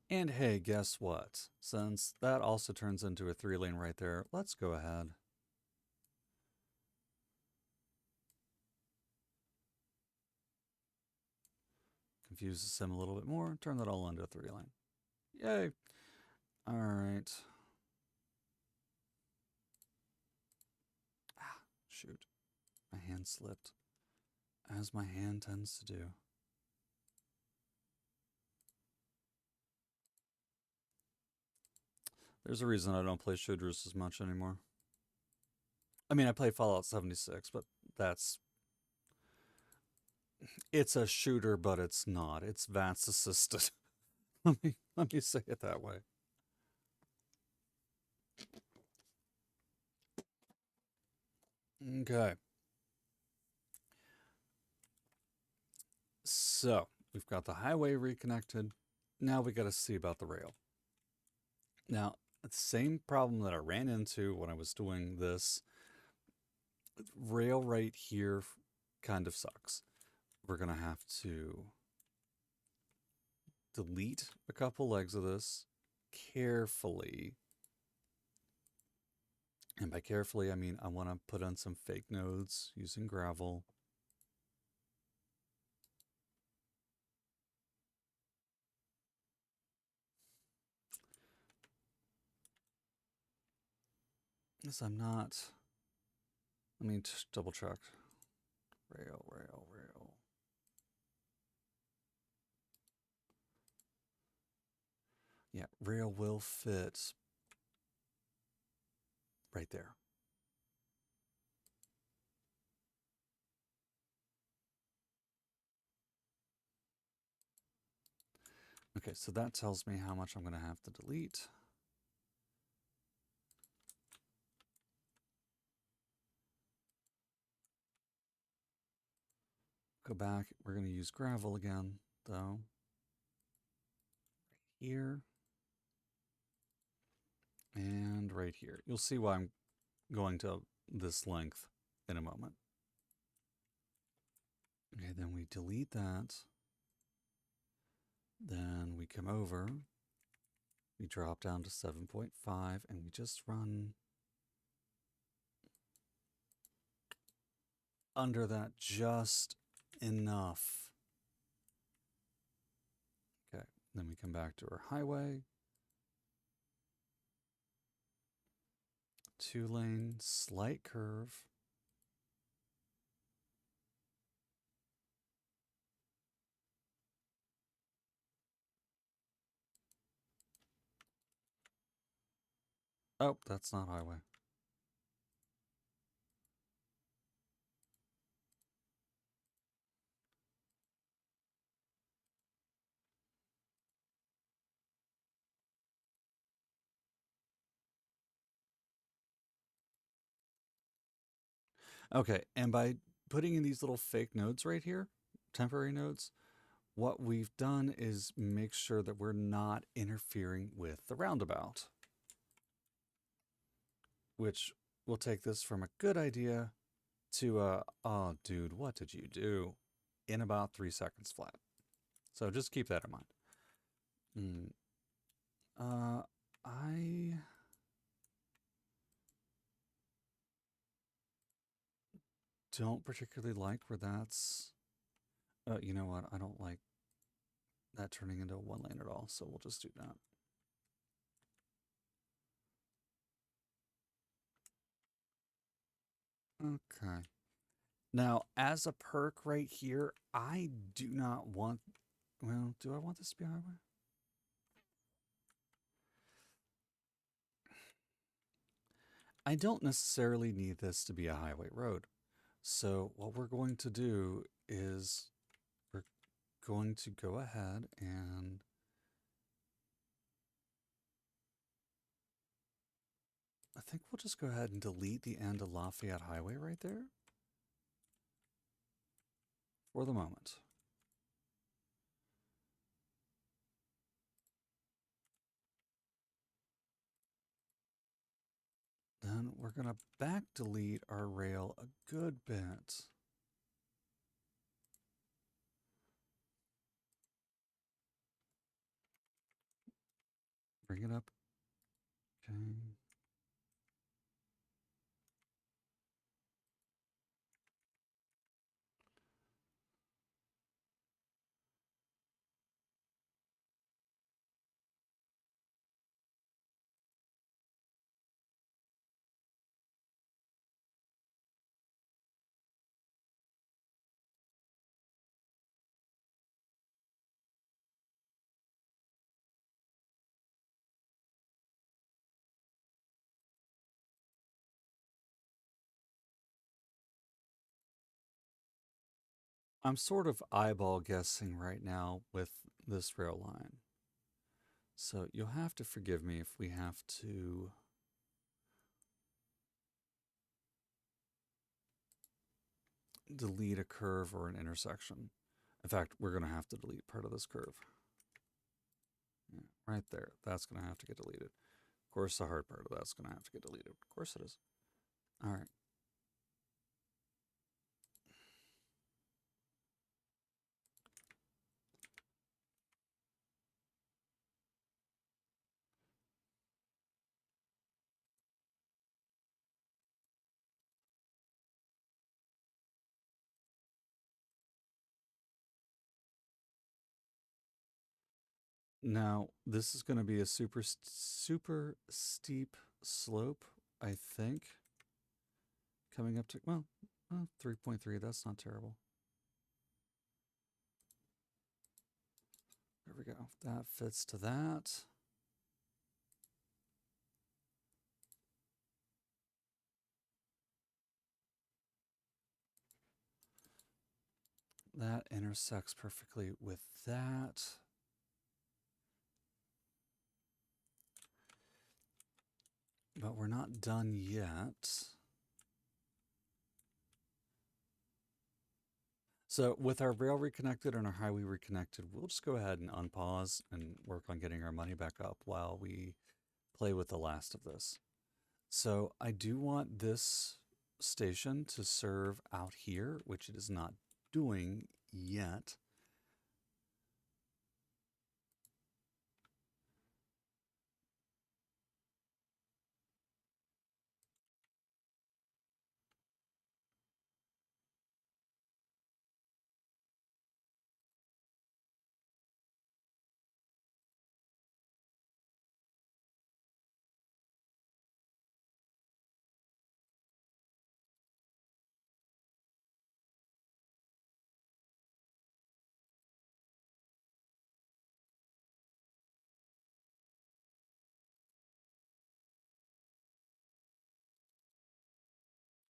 And hey, guess what? Since that also turns into a 3-lane right there, let's go ahead. confuse the sim a little bit more, turn that all into a 3-lane. Yay! All right. Ah, shoot. My hand slipped, as my hand tends to do. There's a reason I don't play shooters as much anymore. I mean, I play Fallout 76, but that's... It's a shooter, but it's not. It's VATS assisted. let me say it that way. Okay. So, we've got the highway reconnected. Now we got to see about the rail. Now, the same problem that I ran into when I was doing this rail right here kind of sucks. We're going to have to delete a couple legs of this carefully. And by carefully, I mean I want to put on some fake nodes using gravel. Yes, I'm not. Let me just double check. Rail. Yeah, rail will fit right there. Okay, so that tells me how much I'm going to have to delete. Go back. We're going to use gravel again, though. Right here. And right here. You'll see why I'm going to this length in a moment. Okay, then we delete that. Then we come over. We drop down to 7.5 and we just run under that just enough. Okay, then we come back to our highway. 2-lane, slight curve. Oh, that's not highway. Okay, and by putting in these little fake nodes right here, temporary nodes, what we've done is make sure that we're not interfering with the roundabout. Which will take this from a good idea to oh dude, what did you do? In about 3 seconds flat. So just keep that in mind. I don't particularly like where that's... you know what? I don't like that turning into a 1-lane at all, so we'll just do that. Okay. Now, as a perk right here, I do not want... Well, do I want this to be a highway? I don't necessarily need this to be a highway road. So what we're going to do is we're going to go ahead and I think we'll just go ahead and delete the end of Lafayette Highway right there for the moment. Then we're going to back delete our rail a good bit. Bring it up. Okay. I'm sort of eyeball guessing right now with this rail line. So you'll have to forgive me if we have to delete a curve or an intersection. In fact, we're going to have to delete part of this curve. Yeah, right there. That's going to have to get deleted. Of course, the hard part of that's going to have to get deleted. Of course it is. All right. Now, this is going to be a super steep slope, I think. Coming up to, well 3.3, that's not terrible. There we go. That fits to that. That intersects perfectly with that. But we're not done yet. So with our rail reconnected and our highway reconnected, we'll just go ahead and unpause and work on getting our money back up while we play with the last of this. So I do want this station to serve out here, which it is not doing yet.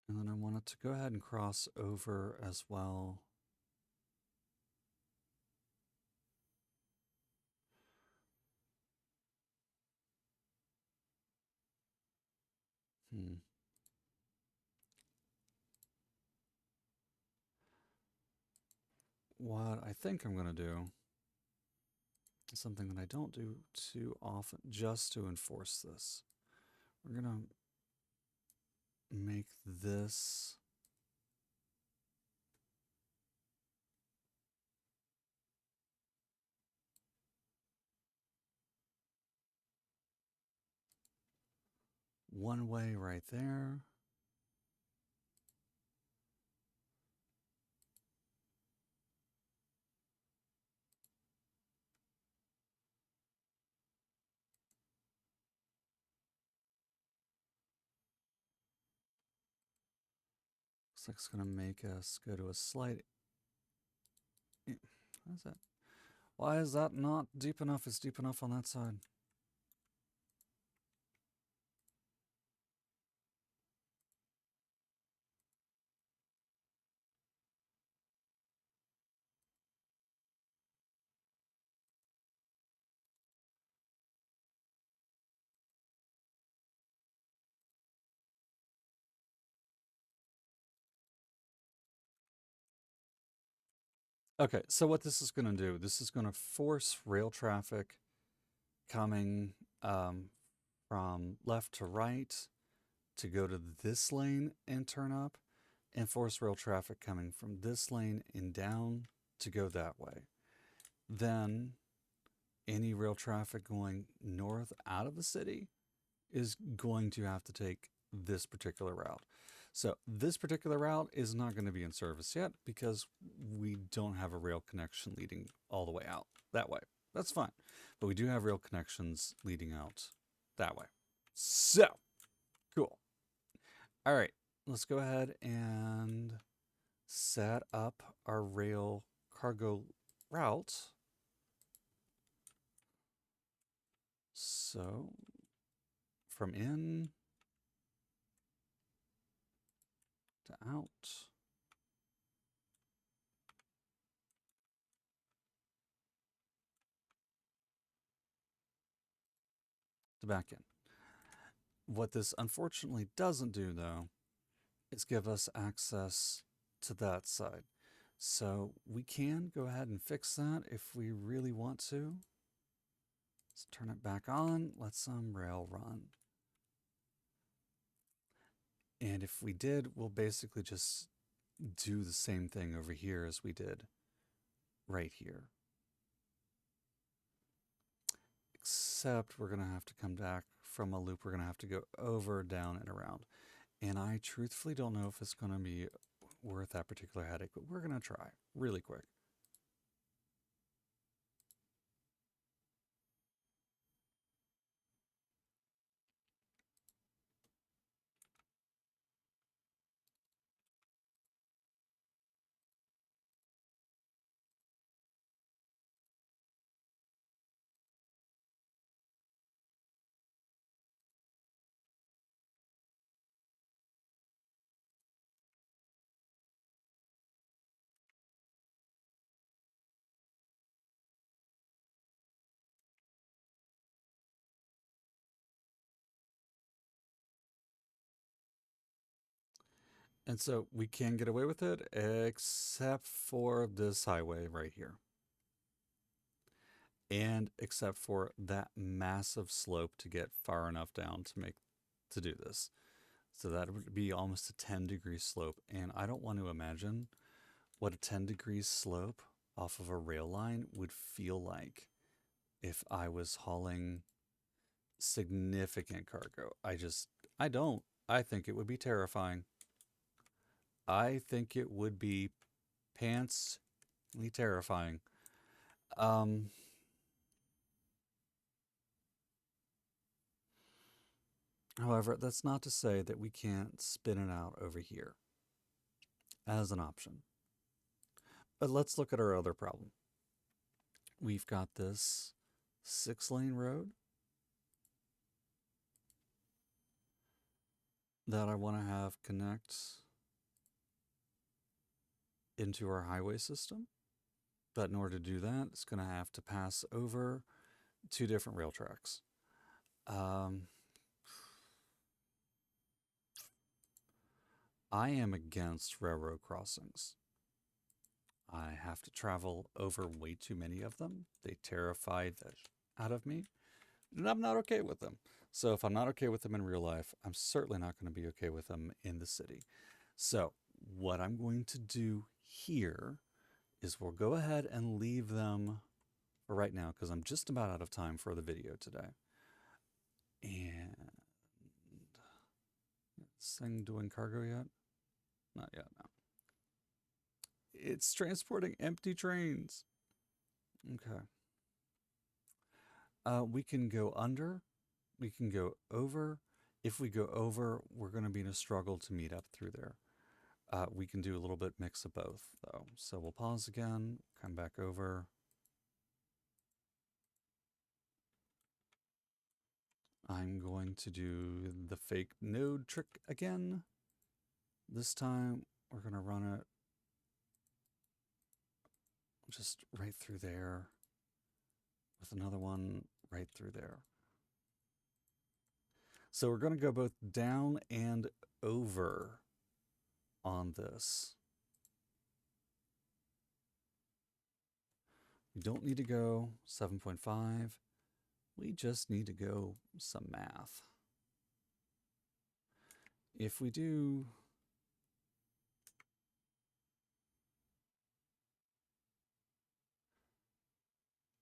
And then I want it to go ahead and cross over as well. What I think I'm going to do is something that I don't do too often, just to enforce this. We're going to make this one way right there. Looks like it's going to make us go to a slight. What is that? Why is that not deep enough? It's deep enough on that side. Okay, so what this is going to do, this is going to force rail traffic coming from left to right to go to this lane and turn up, and force rail traffic coming from this lane and down to go that way. Then any rail traffic going north out of the city is going to have to take this particular route. So this particular route is not going to be in service yet because we don't have a rail connection leading all the way out that way. That's fine. But we do have rail connections leading out that way. So, cool. All right, let's go ahead and set up our rail cargo route. So, from in to out. the back end. What this unfortunately doesn't do, though, is give us access to that side. So we can go ahead and fix that if we really want to. Let's turn it back on. Let some rail run. And if we did, we'll basically just do the same thing over here as we did right here. Except we're going to have to come back from a loop. We're going to have to go over, down, and around. And I truthfully don't know if it's going to be worth that particular headache, but we're going to try really quick. And so we can get away with it, except for this highway right here. And except for that massive slope to get far enough down to do this. So that would be almost a 10-degree slope. And I don't want to imagine what a 10-degree slope off of a rail line would feel like if I was hauling significant cargo. I don't. I think it would be terrifying. I think it would be pantsly terrifying. However, that's not to say that we can't spin it out over here as an option. But let's look at our other problem. We've got this 6-lane road that I want to have connect into our highway system. But in order to do that, it's going to have to pass over 2 different rail tracks. I am against railroad crossings. I have to travel over way too many of them. They terrify the out of me, and I'm not okay with them. So if I'm not okay with them in real life, I'm certainly not going to be okay with them in the city. So what I'm going to do here is we'll go ahead and leave them for right now because I'm just about out of time for the video today. And this thing doing cargo yet? Not yet, no. It's transporting empty trains. Okay. We can go under. We can go over. If we go over, we're going to be in a struggle to meet up through there. We can do a little bit mix of both, though. So we'll pause again, come back over. I'm going to do the fake node trick again. This time, we're going to run it just right through there with another one right through there. So we're going to go both down and over on this. We don't need to go 7.5. We just need to go some math. If we do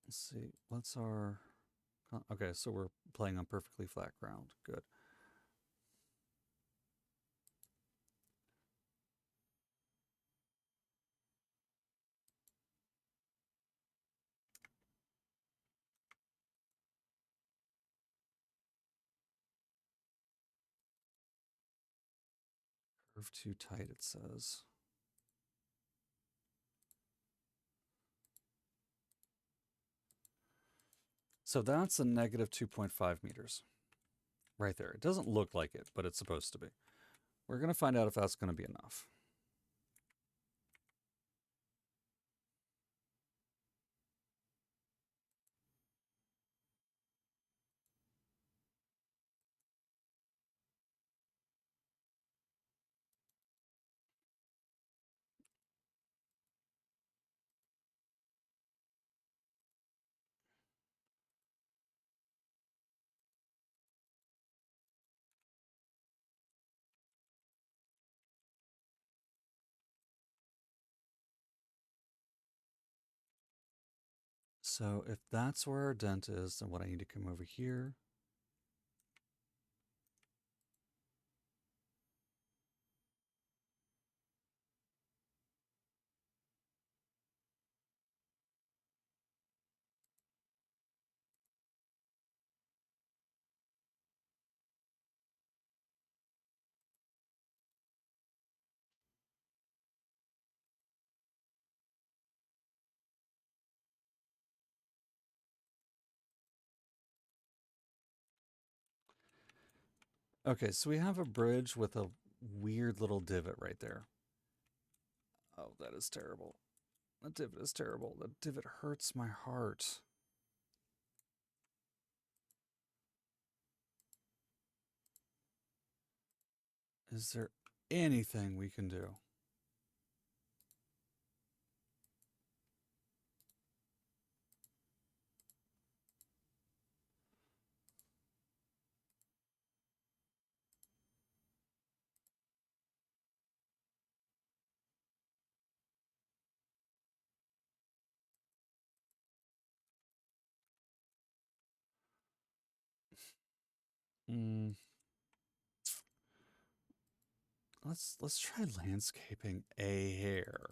let's see, what's our okay, so we're playing on perfectly flat ground. Good. Curve too tight, it says. So that's a negative 2.5 meters right there. It doesn't look like it, but it's supposed to be. We're going to find out if that's going to be enough. So if that's where our dent is, then what I need to come over here. Okay, so we have a bridge with a weird little divot right there. Oh, that is terrible. That divot is terrible. That divot hurts my heart. Is there anything we can do? Mm, let's try landscaping a hair.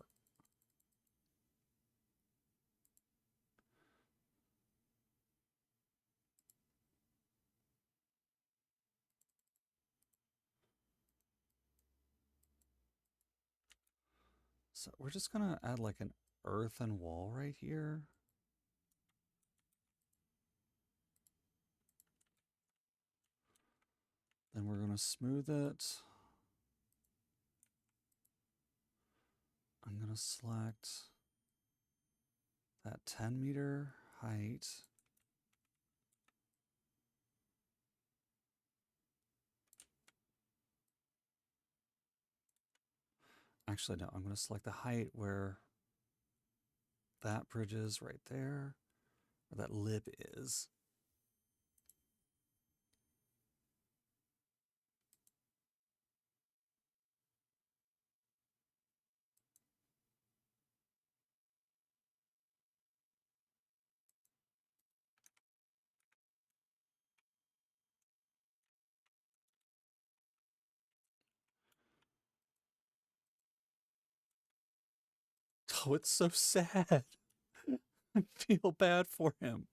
So we're just gonna add like an earthen wall right here. Then we're gonna smooth it. I'm gonna select that 10-meter height. Actually, no, I'm gonna select the height where that bridge is right there, or that lip is. Oh, it's so sad. I feel bad for him.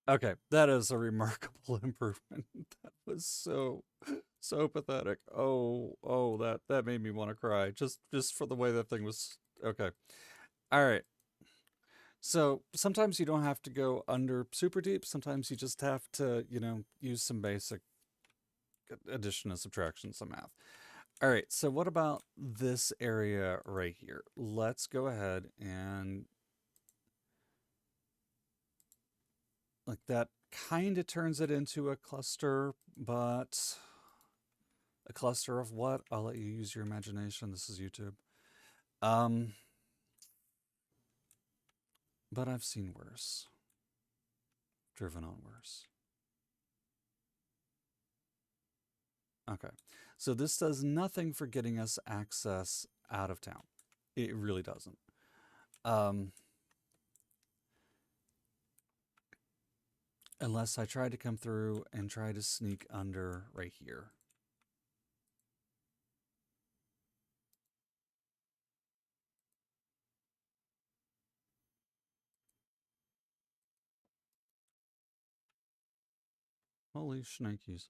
Okay, that is a remarkable improvement. That was so pathetic. Oh, that made me want to cry just for the way that thing was. Okay. All right. So sometimes you don't have to go under super deep. Sometimes you just have to, use some basic addition and subtraction, some math. All right. So what about this area right here? Let's go ahead and like that kind of turns it into a cluster, but a cluster of what? I'll let you use your imagination. This is YouTube. Um, but I've seen worse. Driven on worse. Okay. So this does nothing for getting us access out of town. It really doesn't. Um, unless I try to come through and try to sneak under right here. Holy shnikes.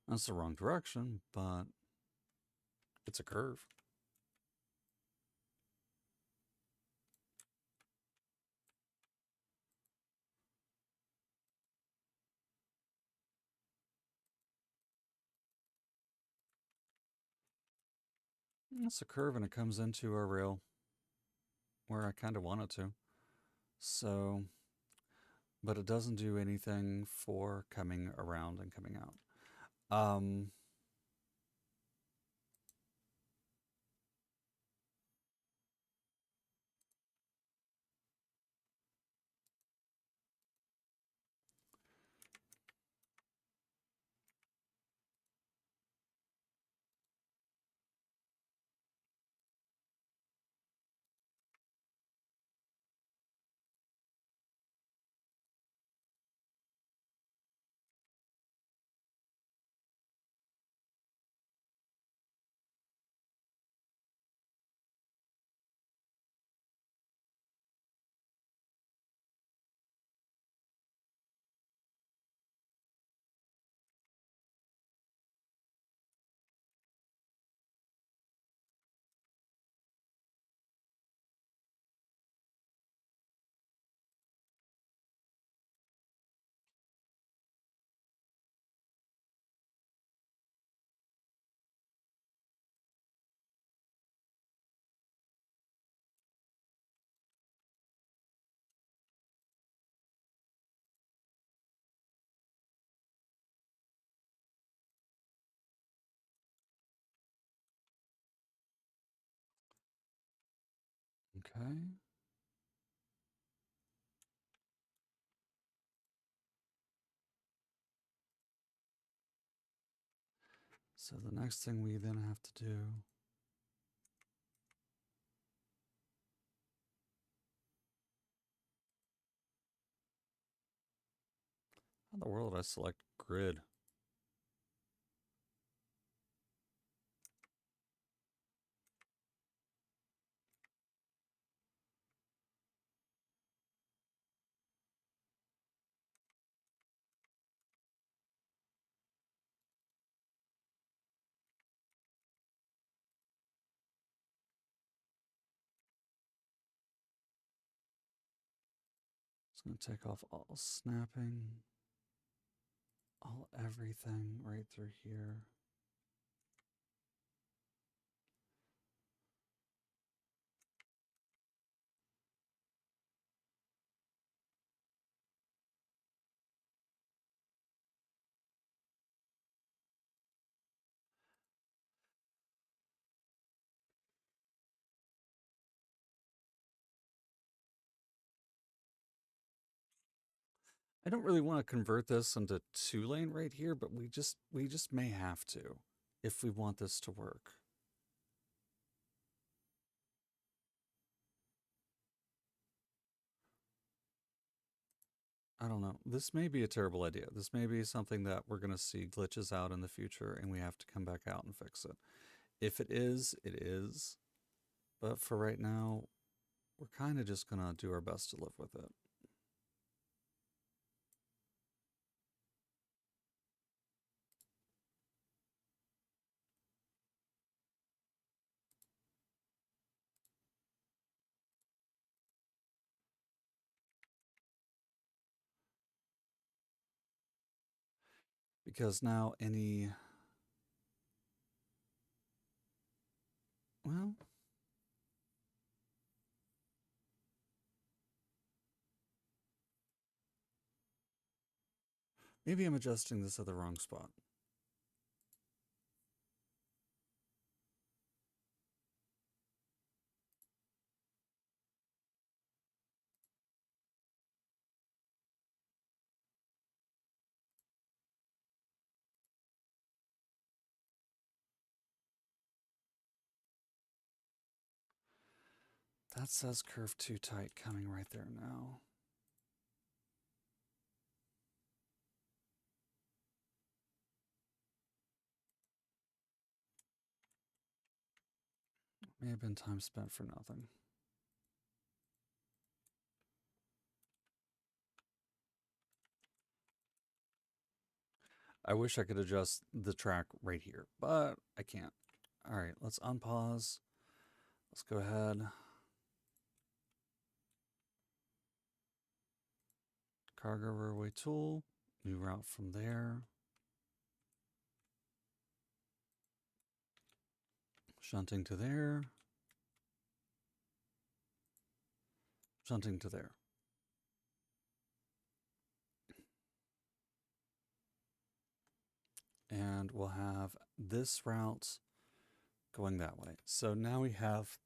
That's the wrong direction, but It's a curve. It's a curve and it comes into a rail where I kind of want it to. So, but it doesn't do anything for coming around and coming out. Um, okay. So the next thing we then have to do. How in the world did I select grid? It's going to take off all snapping, all everything right through here. I don't really want to convert this into 2-lane right here, but we just may have to if we want this to work. I don't know. This may be a terrible idea. This may be something that we're going to see glitches out in the future and we have to come back out and fix it. If it is, it is. But for right now, we're kind of just going to do our best to live with it. Because now any. Well, maybe I'm adjusting this at the wrong spot. That says curve too tight coming right there now. May have been time spent for nothing. I wish I could adjust the track right here, but I can't. All right, let's unpause. Let's go ahead. Cargo railway tool. New route from there. Shunting to there. Shunting to there. And we'll have this route going that way. So now we have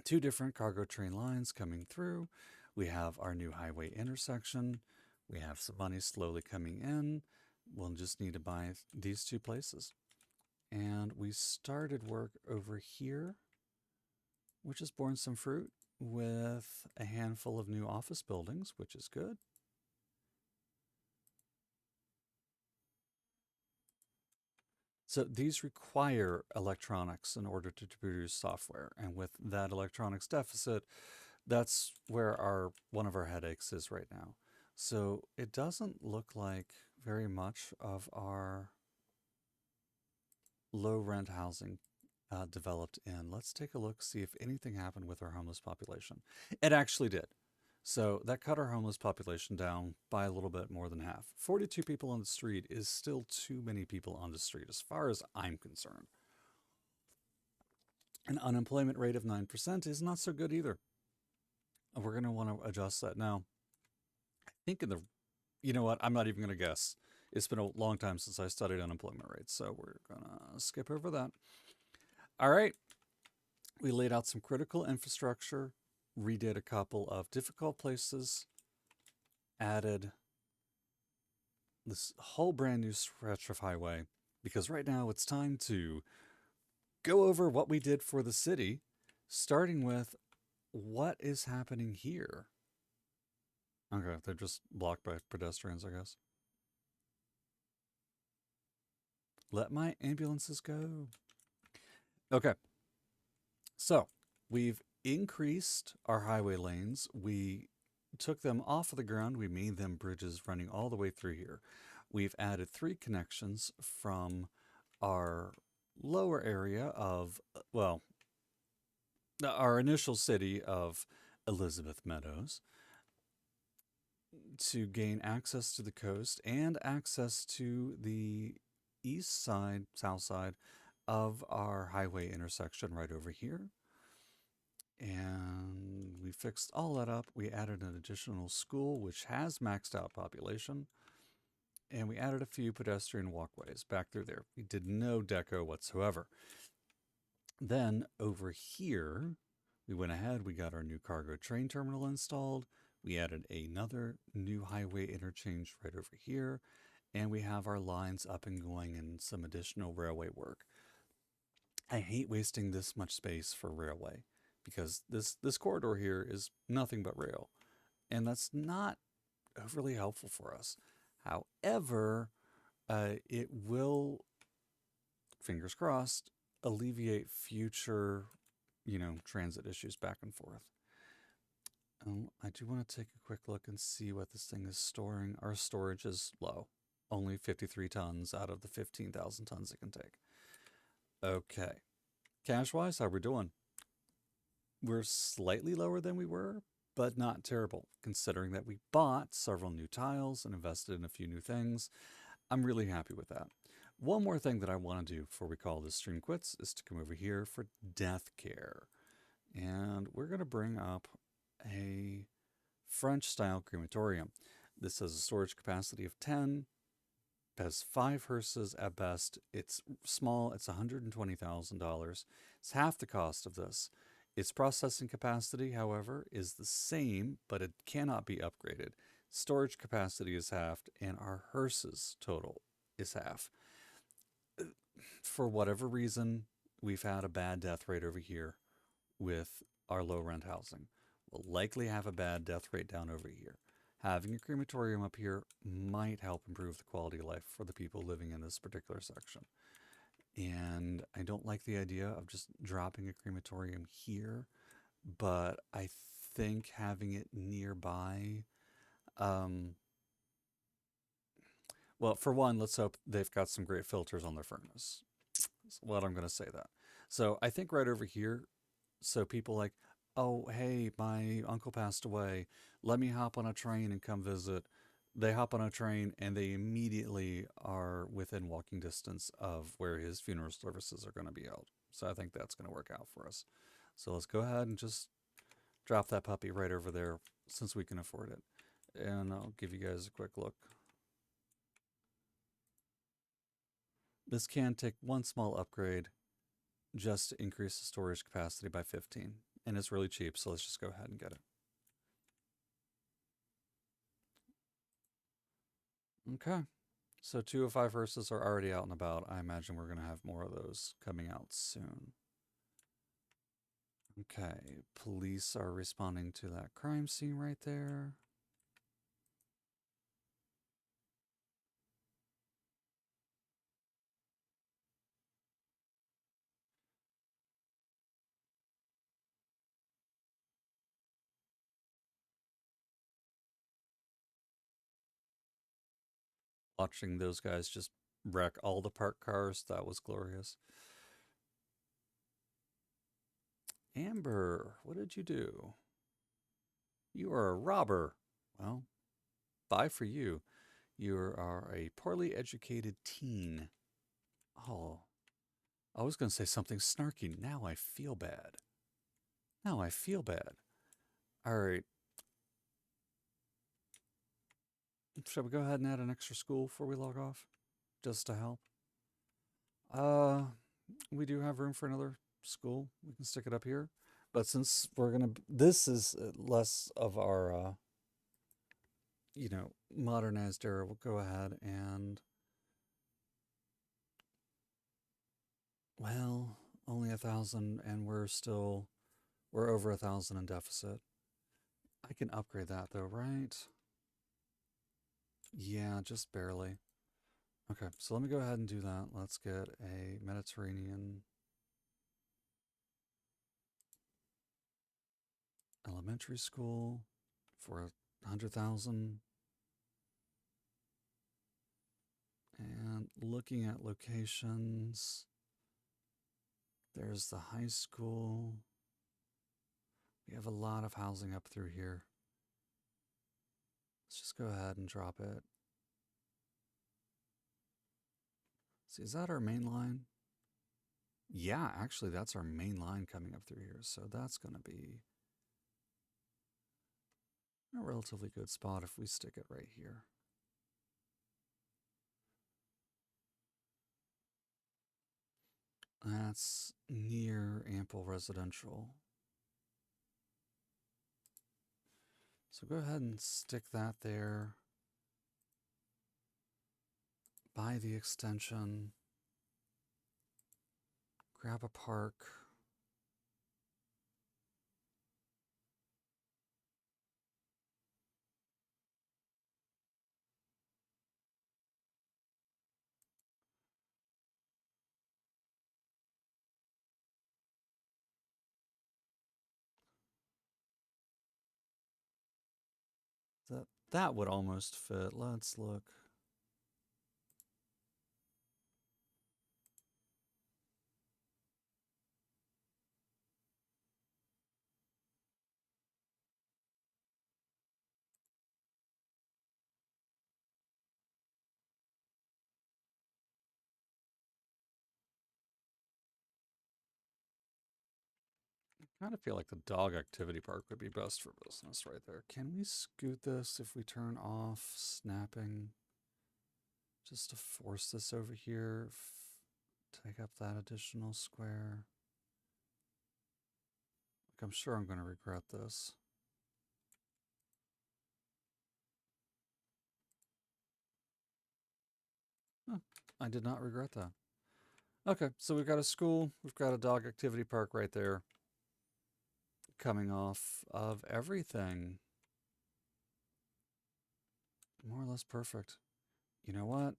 two different cargo train lines coming through. We have our new highway intersection. We have some money slowly coming in. We'll just need to buy these two places. And we started work over here, which has borne some fruit with a handful of new office buildings, which is good. So these require electronics in order to produce software. And with that electronics deficit, that's where one of our headaches is right now. So it doesn't look like very much of our low rent housing developed in. Let's take a look, see if anything happened with our homeless population. It actually did. So that cut our homeless population down by a little bit more than half. 42 people on the street is still too many people on the street as far as I'm concerned. An unemployment rate of 9% is not so good either. We're going to want to adjust that now. I think you know what? I'm not even going to guess. It's been a long time since I studied unemployment rates, so we're going to skip over that. All right. We laid out some critical infrastructure, redid a couple of difficult places, added this whole brand new stretch of highway, because right now it's time to go over what we did for the city, starting with what is happening here. Okay, they're just blocked by pedestrians, I guess. Let my ambulances go. Okay, so we've increased our highway lanes. We took them off of the ground. We made them bridges running all the way through here. We've added 3 connections from our lower area of, well, our initial city of Elizabeth Meadows to gain access to the coast and access to the east side, south side of our highway intersection right over here. And we fixed all that up. We added an additional school, which has maxed out population. And we added a few pedestrian walkways back through there. We did no deco whatsoever. Then over here, we went ahead, we got our new cargo train terminal installed. We added another new highway interchange right over here. And we have our lines up and going and some additional railway work. I hate wasting this much space for railway because this corridor here is nothing but rail. And that's not overly helpful for us. However, it will, fingers crossed, alleviate future, transit issues back and forth. I do want to take a quick look and see what this thing is storing. Our storage is low, only 53 tons out of the 15,000 tons it can take. Okay. Cash-wise, how we're doing? We're slightly lower than we were, but not terrible, considering that we bought several new tiles and invested in a few new things. I'm really happy with that. One more thing that I want to do before we call this stream quits is to come over here for death care. And we're going to bring up a French-style crematorium. This has a storage capacity of 10, has 5 hearses at best. It's small. It's $120,000. It's half the cost of this. Its processing capacity, however, is the same, but it cannot be upgraded. Storage capacity is halved, and our hearses total is half. For whatever reason, we've had a bad death rate over here with our low rent housing. We'll likely have a bad death rate down over here. Having a crematorium up here might help improve the quality of life for the people living in this particular section. And I don't like the idea of just dropping a crematorium here, but I think having it nearby, well, for one, let's hope they've got some great filters on their furnace. what I'm going to say that. So I think right over here, so people like, oh, hey, my uncle passed away. Let me hop on a train and come visit. They hop on a train and they immediately are within walking distance of where his funeral services are going to be held. So I think that's going to work out for us. So let's go ahead and just drop that puppy right over there since we can afford it. And I'll give you guys a quick look. This can take one small upgrade just to increase the storage capacity by 15. And it's really cheap, so let's just go ahead and get it. Okay. So 205 hearses are already out and about. I imagine we're going to have more of those coming out soon. Okay. Police are responding to that crime scene right there. Watching those guys just wreck all the parked cars, that was glorious. Amber, what did you do? You are a robber. Well, bye for you. You are a poorly educated teen. Oh, I was going to say something snarky. Now I feel bad. Now I feel bad. All right. Shall we go ahead and add an extra school before we log off? Just to help? Uh, we do have room for another school. We can stick it up here. But since we're going to, this is less of our, modernized era, we'll go ahead and, well, only 1,000 and we're over 1,000 in deficit. I can upgrade that though, right? Yeah, just barely. Okay, so let me go ahead and do that. Let's get a Mediterranean elementary school for 100,000. And looking at locations, there's the high school. We have a lot of housing up through here. Let's just go ahead and drop it. See, is that our main line? Yeah, actually, that's our main line coming up through here. So that's going to be a relatively good spot if we stick it right here. That's near ample residential. So go ahead and stick that there. Buy the extension. Grab a park. That would almost fit. Let's look. I kind of feel like the dog activity park would be best for business right there. Can we scoot this if we turn off snapping? Just to force this over here. Take up that additional square. Like, I'm sure I'm going to regret this. Oh, I did not regret that. Okay, so we've got a school. We've got a dog activity park right there. Coming off of everything. More or less perfect. You know what?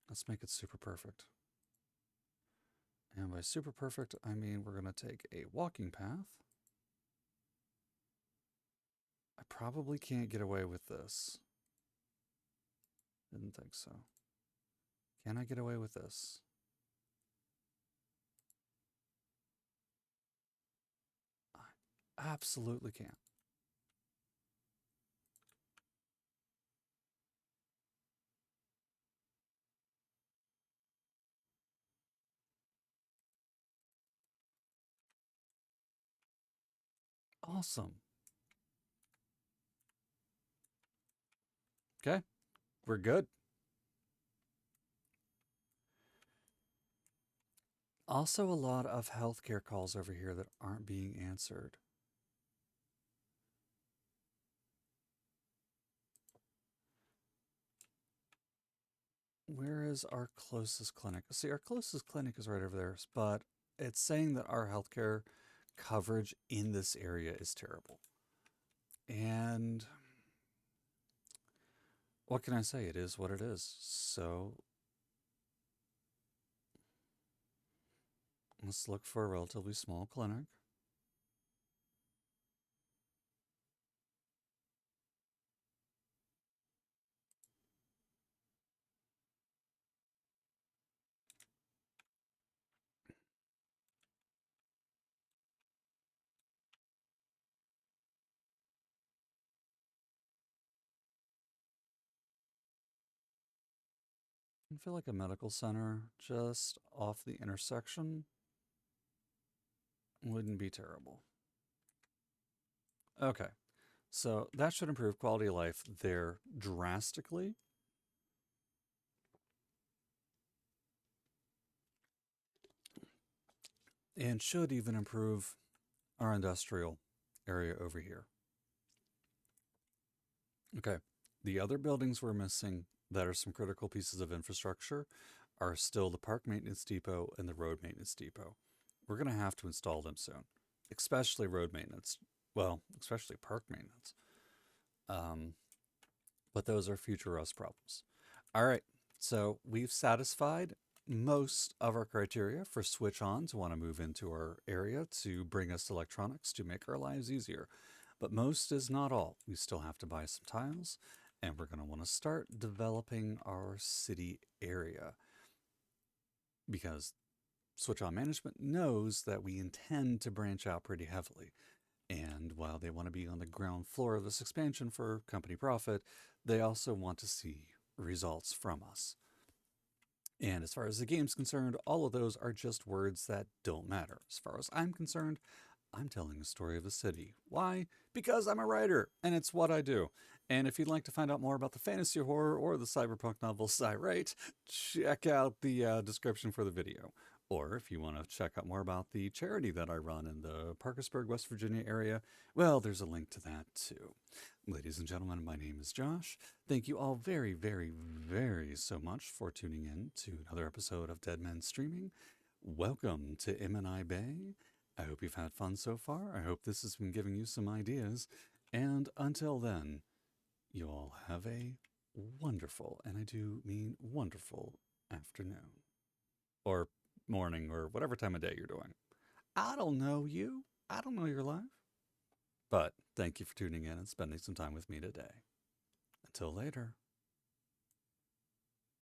Let's make it super perfect. And by super perfect, I mean we're going to take a walking path. I probably can't get away with this. Didn't think so. Can I get away with this? I absolutely can. Awesome. Okay, we're good. Also, a lot of healthcare calls over here that aren't being answered. Where is our closest clinic? See, our closest clinic is right over there, but it's saying that our healthcare coverage in this area is terrible. And what can I say? It is what it is. So let's look for a relatively small clinic. I feel like a medical center just off the intersection wouldn't be terrible. Okay, so that should improve quality of life there drastically. And should even improve our industrial area over here. Okay, the other buildings we're missing that are some critical pieces of infrastructure are still the park maintenance depot and the road maintenance depot. We're going to have to install them soon, especially road maintenance. Well, especially park maintenance. Um, but those are future us problems. All right, so we've satisfied most of our criteria for switch on to want to move into our area to bring us electronics to make our lives easier. But most is not all. We still have to buy some tiles, and we're going to want to start developing our city area because switch on management knows that we intend to branch out pretty heavily. And while they want to be on the ground floor of this expansion for company profit, they also want to see results from us. And as far as the game's concerned, all of those are just words that don't matter. As far as I'm concerned, I'm telling a story of a city. Why? Because I'm a writer, and it's what I do. And if you'd like to find out more about the fantasy horror or the cyberpunk novels I write, check out the description for the video. Or if you want to check out more about the charity that I run in the Parkersburg, West Virginia area, well, there's a link to that too. Ladies and gentlemen, my name is Josh. Thank you all very, very, very so much for tuning in to another episode of Dead Men Streaming. Welcome to Imini Bay. I hope you've had fun so far. I hope this has been giving you some ideas. And until then, you all have a wonderful, and I do mean wonderful, afternoon. Or morning, or whatever time of day you're doing. I don't know you. I don't know your life. But thank you for tuning in and spending some time with me today. Until later.